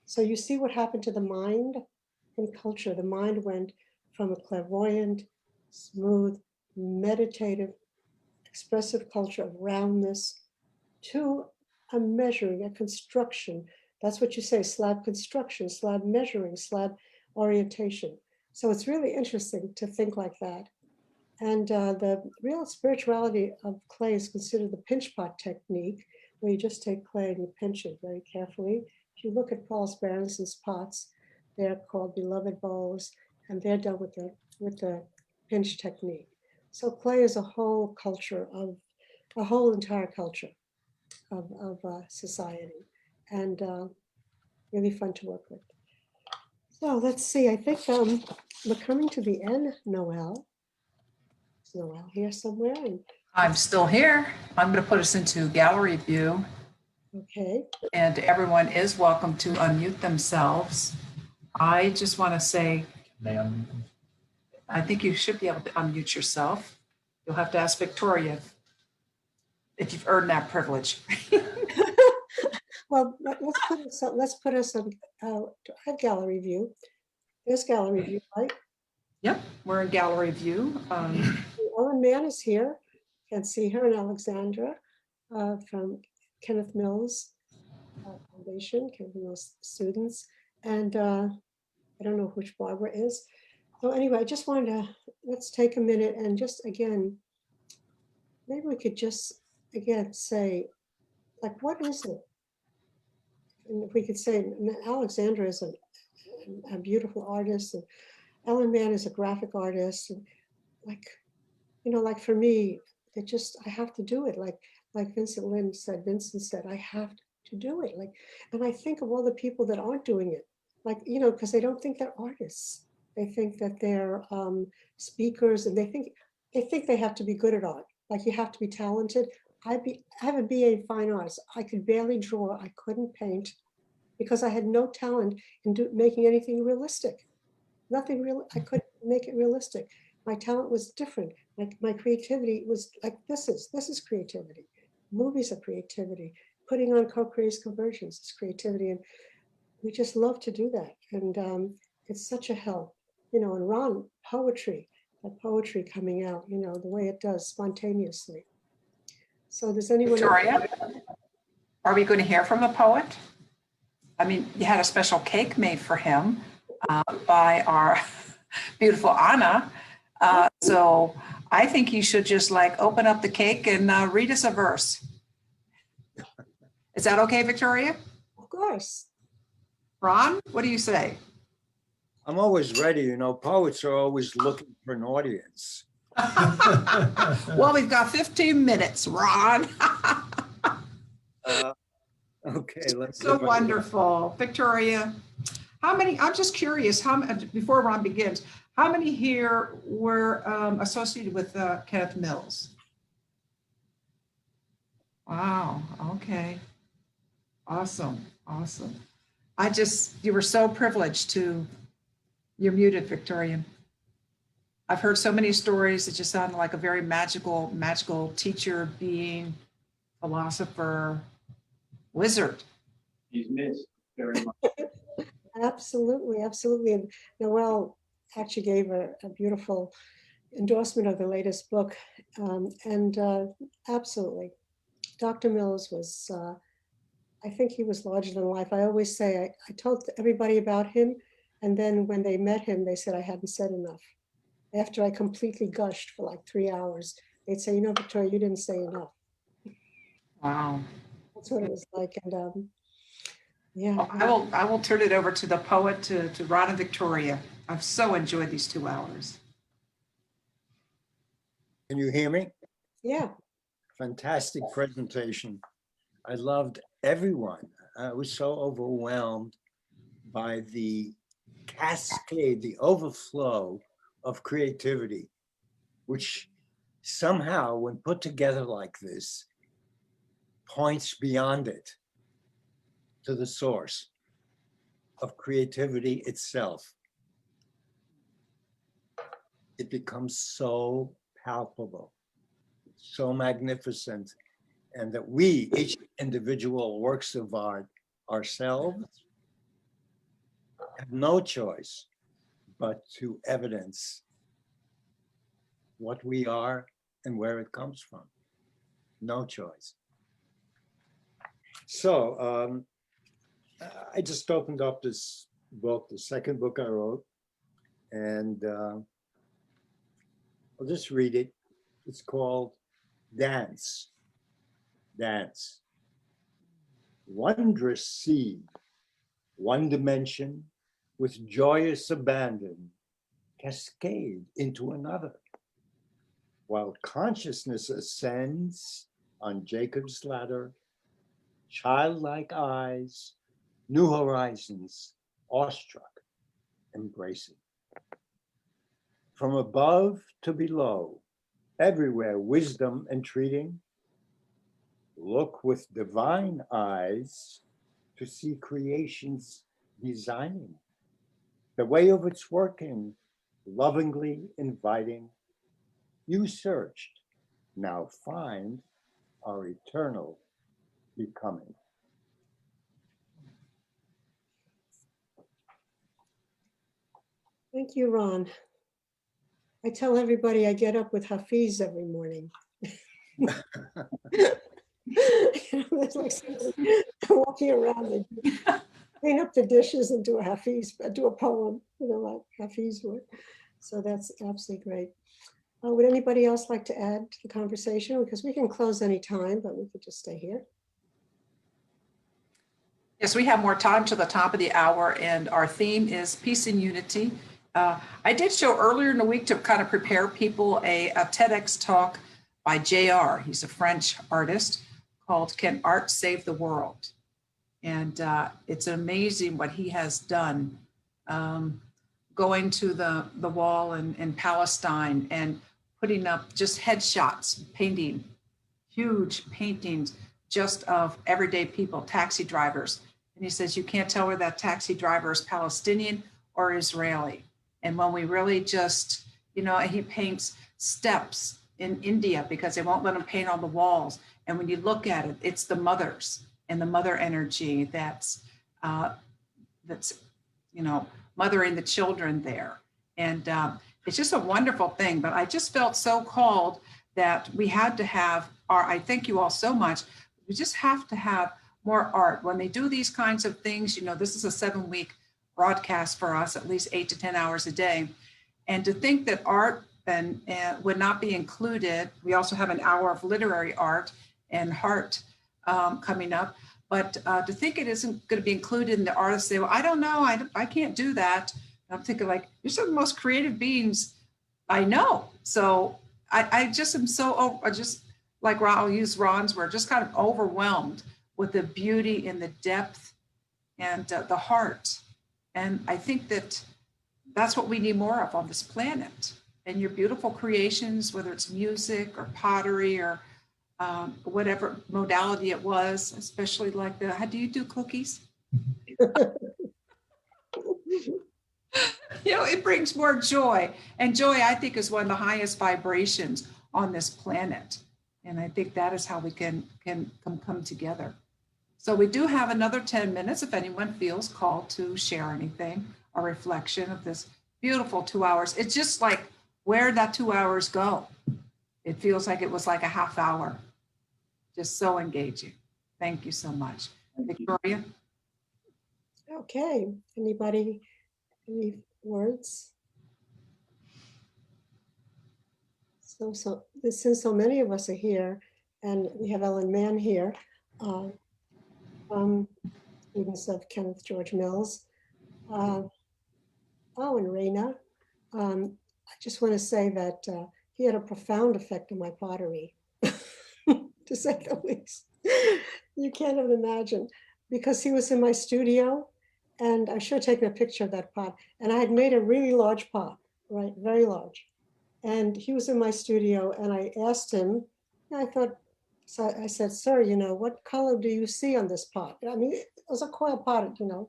So you see what happened to the mind and culture. The mind went from a clairvoyant, smooth, meditative, expressive culture of roundness to a measuring, a construction. That's what you say, slab construction, slab measuring, slab orientation. So it's really interesting to think like that. And the real spirituality of clay is considered the pinch pot technique, where you just take clay and you pinch it very carefully. If you look at Paul Sparenson's pots, they're called beloved bowls, and they're done with the pinch technique. So clay is a whole culture of, a whole entire culture of society, and really fun to work with. So let's see, I think we're coming to the end, Noel. Is Noel here somewhere? And, I'm still here. I'm going to put us into gallery view, okay, and everyone is welcome to unmute themselves. I just want to say, I think you should be able to unmute yourself. You'll have to ask Victoria if you've earned that privilege. well, let's put us on gallery view. There's gallery view, right? Yep, we're in gallery view. Ellen Mann is here. Can see her, and Alexandra from Kenneth Mills Foundation, Kenneth Mills students, and I don't know which Barbara is. So anyway, I just wanted to, let's take a minute and just again, maybe we could just again say, like, what is it? And if we could say, Alexandra is a beautiful artist, and Ellen Mann is a graphic artist, and like, you know, like for me, it just, I have to do it. Like Vincent said, I have to do it. Like, and I think of all the people that aren't doing it, like, you know, because they don't think they're artists. They think that they're speakers, and they think they have to be good at art. Like you have to be talented. I have a BA in fine arts. I could barely draw. I couldn't paint because I had no talent in making anything realistic. Nothing real. I couldn't make it realistic. My talent was different. Like my creativity was like, this is creativity. Movies are creativity. Putting on co-creative conversions is creativity. And we just love to do that. And it's such a help, you know, and Ron, poetry, that poetry coming out, you know, the way it does spontaneously. So does anyone? Victoria, are we going to hear from a poet? I mean, you had a special cake made for him by our beautiful Anna. So I think you should just like open up the cake and read us a verse. Is that okay, Victoria? Of course. Ron, what do you say? I'm always ready. You know, poets are always looking for an audience. Well, we've got 15 minutes, Ron. Okay, let's So wonderful. Victoria, how many, I'm just curious, before Ron begins, how many here were associated with Kenneth Mills? Wow, okay. Awesome, awesome. You were so privileged you're muted, Victoria. I've heard so many stories that just sound like a very magical teacher, being, philosopher, wizard. He's missed very much. Absolutely, absolutely. And Noel actually gave a beautiful endorsement of the latest book. Absolutely. Dr. Mills was, I think he was larger than life. I always say, I told everybody about him. And then when they met him, they said I hadn't said enough. After I completely gushed for like 3 hours, they'd say, you know, Victoria, you didn't say enough. Wow. That's what it was like. And yeah. Well, I will turn it over to the poet, to Ron and Victoria. I've so enjoyed these 2 hours. Can you hear me? Yeah. Fantastic presentation. I loved everyone. I was so overwhelmed by the cascade, the overflow of creativity, which somehow, when put together like this, points beyond it to the source of creativity itself. It becomes so palpable, so magnificent, and that we, each individual works of art ourselves, have no choice but to evidence what we are and where it comes from. No choice. So I just opened up this book, the second book I wrote, and I'll just read it. It's called Dance. Dance. Wondrous seed, one dimension with joyous abandon, cascade into another, while consciousness ascends on Jacob's ladder, childlike eyes, new horizons, awestruck, embracing. From above to below, everywhere wisdom entreating, look with divine eyes to see creation's designing, the way of its working, lovingly inviting. You searched, now find our eternal becoming. Thank you, Ron. I tell everybody I get up with Hafiz every morning. It's like somebody walking around, they clean up the dishes and do a Hafiz, do a poem, like Hafiz would. So that's absolutely great. Would anybody else like to add to the conversation? Because we can close any time, but we could just stay here. Yes, we have more time to the top of the hour, and our theme is peace and unity. I did show earlier in the week to kind of prepare people a TEDx talk by JR. He's a French artist, called Can Art Save the World? And it's amazing what he has done, going to the wall in Palestine and putting up just headshots, painting, huge paintings just of everyday people, taxi drivers. And he says, you can't tell whether that taxi driver is Palestinian or Israeli. And when we really just, he paints steps in India because they won't let him paint on the walls. And when you look at it, it's the mothers and the mother energy that's mothering the children there. And it's just a wonderful thing. But I just felt so called that we had to have I thank you all so much. We just have to have more art. When they do these kinds of things, this is a 7-week broadcast for us, at least 8 to 10 hours a day. And to think that art and would not be included. We also have an hour of literary art and heart coming up. But to think it isn't going to be included in the artists say, well, I don't know, I can't do that. And I'm thinking like, you're some of the most creative beings I know. So I just am so, just like I'll use Ron's word, just kind of overwhelmed with the beauty and the depth and the heart. And I think that that's what we need more of on this planet. And your beautiful creations, whether it's music or pottery or whatever modality it was, especially like how do you do cookies? It brings more joy. And joy, I think, is one of the highest vibrations on this planet. And I think that is how we can come together. So we do have another 10 minutes if anyone feels called to share anything, a reflection of this beautiful 2 hours. It's just like, where'd that 2 hours go? It feels like it was like a half hour. Just so engaging. Thank you so much. Victoria? Okay, anybody, any words? So since so many of us are here, and we have Ellen Mann here, students of Kenneth George Mills. And Raina. I just want to say that he had a profound effect on my pottery, to say the least. You can't even imagine, because he was in my studio, and I should have taken a picture of that pot. And I had made a really large pot, right, very large. And he was in my studio, and I asked him, I thought, So I said, sir, you know, what color do you see on this pot? I mean, it was a coil pot, you know.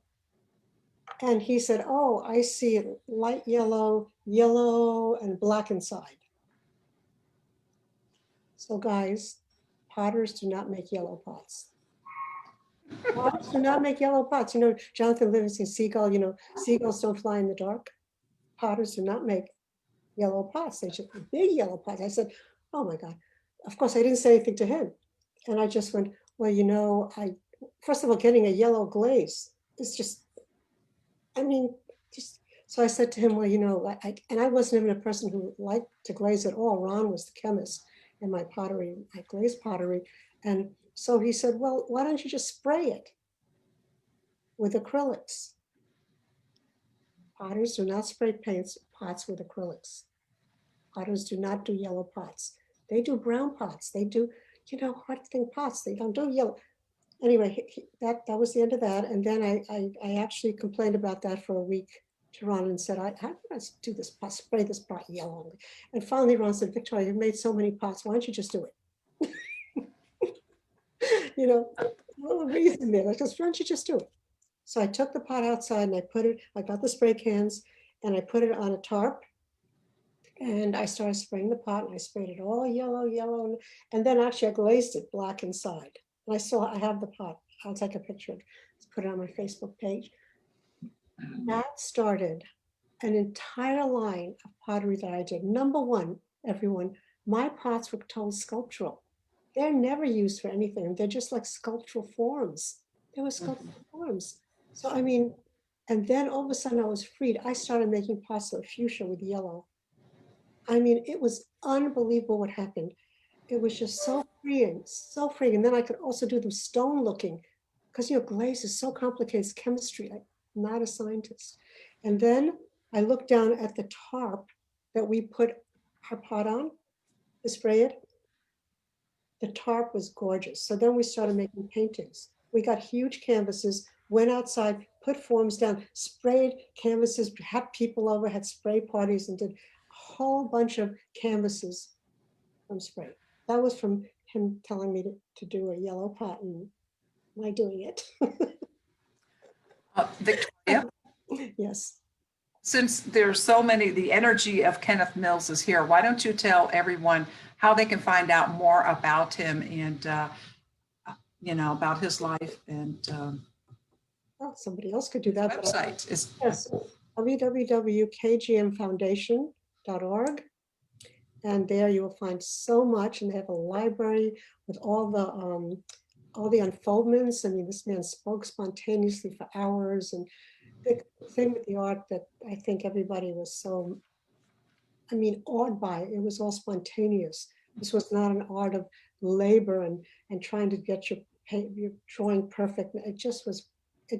And he said, oh, I see it light yellow, yellow, and black inside. So guys, potters do not make yellow pots. Potters do not make yellow pots. You know, Jonathan Livingston Seagull, you know, seagulls don't fly in the dark. Potters do not make yellow pots. They just big yellow pots. I said, oh my God. Of course, I didn't say anything to him. And I just went, well, you know, first of all, getting a yellow glaze is just, I mean, just, so I said to him, well, you know, and I wasn't even a person who liked to glaze at all. Ron was the chemist in my pottery, I glazed pottery. And so he said, well, why don't you just spray it with acrylics? Potters do not spray pots with acrylics. Potters do not do yellow pots. They do brown pots. They do, you know, hard thing pots. They don't do yellow. Anyway, that was the end of that. And then I actually complained about that for a week to Ron and said, how do I do this pot, spray this pot yellow? And finally Ron said, Victoria, you've made so many pots. Why don't you just do it? You know, a little reason there, just why don't you just do it? So I took the pot outside and I got the spray cans and I put it on a tarp. And I started spraying the pot and I sprayed it all yellow, yellow. And then actually I glazed it black inside. And I have the pot. I'll take a picture, put it on my Facebook page. That started an entire line of pottery that I did. Number one, everyone, my pots were told sculptural. They're never used for anything. They're just like sculptural forms. They were sculptural forms. So, I mean, and then all of a sudden I was freed. I started making pots of fuchsia with yellow. I mean, it was unbelievable what happened. It was just so freeing, so freeing. And then I could also do them stone looking because, you know, glaze is so complicated, it's chemistry. I'm not a scientist. And then I looked down at the tarp that we put our pot on to spray it. The tarp was gorgeous. So then we started making paintings. We got huge canvases, went outside, put forms down, sprayed canvases, had people over, had spray parties and did a whole bunch of canvases from spray. That was from him telling me to do a yellow pot and my doing it. Victoria, Yes. since there's so many, the energy of Kenneth Mills is here, why don't you tell everyone how they can find out more about him and, you know, about his life and Oh, somebody else could do that. website is. Yes, www.kgmfoundation.org. And there you will find so much. And they have a library with all the unfoldments. I mean, this man spoke spontaneously for hours. And the thing with the art that I think everybody was so, I mean, awed by, it was all spontaneous. This was not an art of labor and trying to get your drawing perfect. It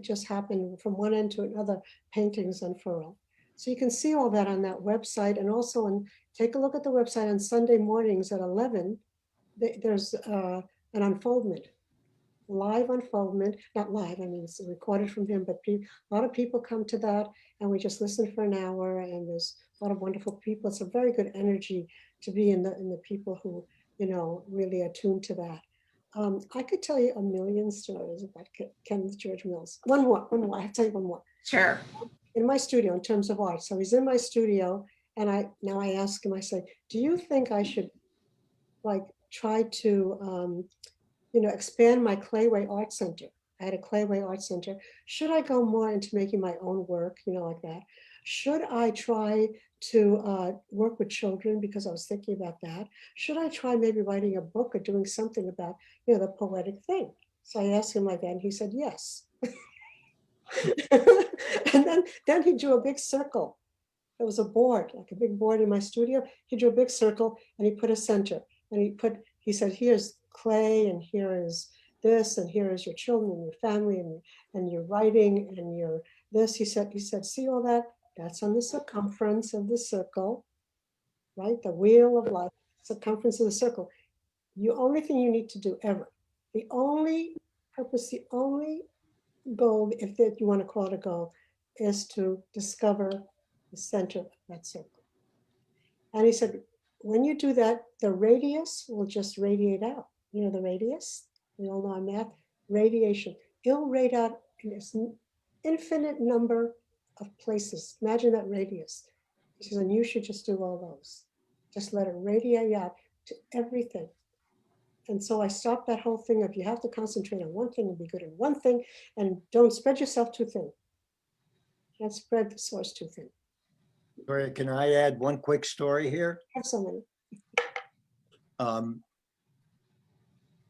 just happened from one end to another, paintings unfurl. So you can see all that on that website, and also take a look at the website on Sunday mornings at 11. There's an unfoldment, live unfoldment, not live, I mean, it's recorded from him, but a lot of people come to that and we just listen for an hour, and there's a lot of wonderful people. It's a very good energy to be in the people who, you know, really are tuned to that. I could tell you a million stories about Kenneth George Mills. One more, I have to tell you one more. Sure. In my studio, in terms of art. So he's in my studio, and I ask him, I say, do you think I should like try to, you know, expand my Clayway Art Center? I had a Clayway Art Center. Should I go more into making my own work, you know, like that? Should I try to work with children, because I was thinking about that? Should I try maybe writing a book or doing something about, you know, the poetic thing? So I asked him like that, and he said yes. And then he drew a big circle. There was a board, like a big board in my studio. He drew a big circle and he put a center, and he said, here's clay, and here is this, and here is your children and your family and your writing and your this. He said, see all that? That's on the circumference of the circle, right? The wheel of life, circumference of the circle. The only thing you need to do ever, the only purpose, the only goal, if you want to call it a goal, is to discover the center of that circle. And he said, when you do that, the radius will just radiate out. you know, the radius, we all know our math, radiation. It'll radiate out in this infinite number of places. Imagine that radius. He says, and you should just do all those. Just let it radiate out to everything. And so I stopped that whole thing of you have to concentrate on one thing and be good at one thing, and don't spread yourself too thin. Can't spread the source too thin. Victoria, can I add one quick story here? Have so many.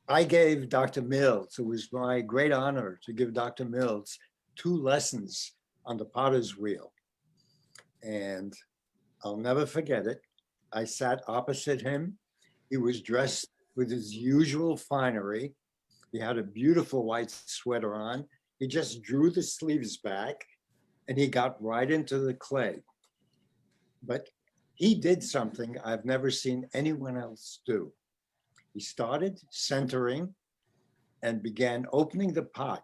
I gave Dr. Mills, it was my great honor to give Dr. Mills 2 lessons on the potter's wheel. And I'll never forget it. I sat opposite him. He was dressed with his usual finery. He had a beautiful white sweater on. He just drew the sleeves back and he got right into the clay. But he did something I've never seen anyone else do. He started centering and began opening the pot.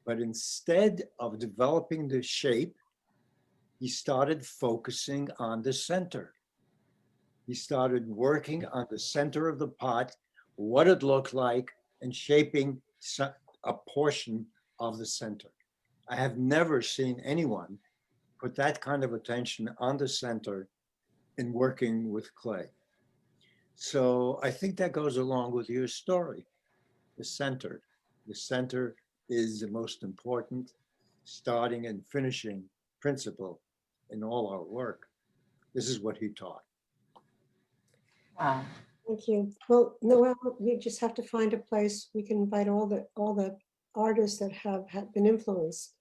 But instead of developing the shape, he started focusing on the center. He started working on the center of the pot, what it looked like, and shaping a portion of the center. I have never seen anyone put that kind of attention on the center in working with clay. So I think that goes along with your story, the center. The center is the most important starting and finishing principle in all our work. This is what he taught. Wow. Thank you. Well, Noel, we just have to find a place we can invite all the artists that have been influenced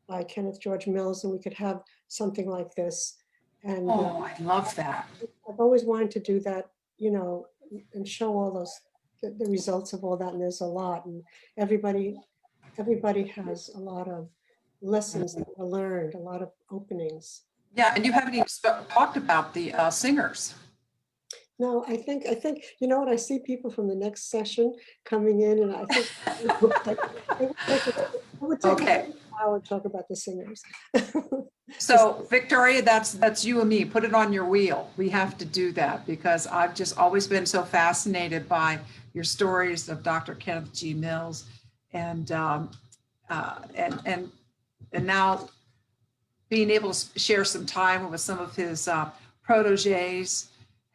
by Kenneth George Mills, and we could have something like this. And Oh, I love that. I've always wanted to do that, you know, and show all those the results of all that. And there's a lot, and everybody has a lot of lessons that were learned, a lot of openings. Yeah, and you haven't even talked about the singers. No, I think, you know what, I see people from the next session coming in, and I think it would take Okay. an hour to talk about the singers. So Victoria, that's you and me. Put it on your wheel. We have to do that because I've just always been so fascinated by your stories of Dr. Kenneth G. Mills, and now being able to share some time with some of his proteges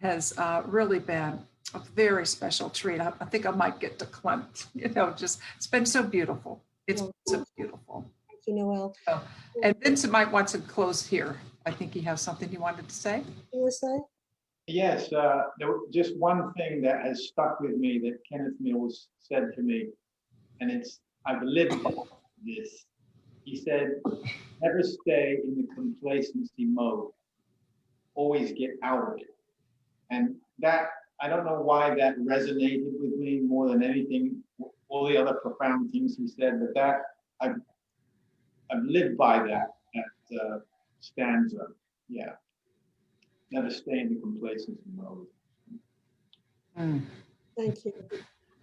has really been a very special treat. I think I might get to Clement, you know, just it's been so beautiful. It's so beautiful. Thank you, Noel. So, and Vincent might want to close here. I think he has something he wanted to say. You want to say? Yes, there was just one thing that has stuck with me that Kenneth Mills said to me, and I've lived by this. He said, never stay in the complacency mode. Always get out of it. And that, I don't know why that resonated with me more than anything, all the other profound things he said, but that I've lived by that stanza. Yeah. Never stay in the complacency mode. Thank you.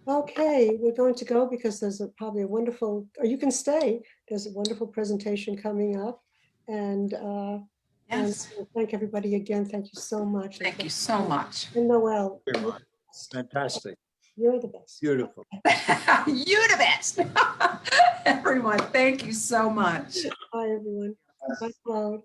Okay, we're going to go because there's probably a wonderful, or you can stay. There's a wonderful presentation coming up, and Yes. and thank everybody again. Thank you so much. Thank you so much. And Noel, Very much. Fantastic. you're the best. Beautiful. You the best. Everyone, thank you so much. Bye, everyone. Bye, Claude.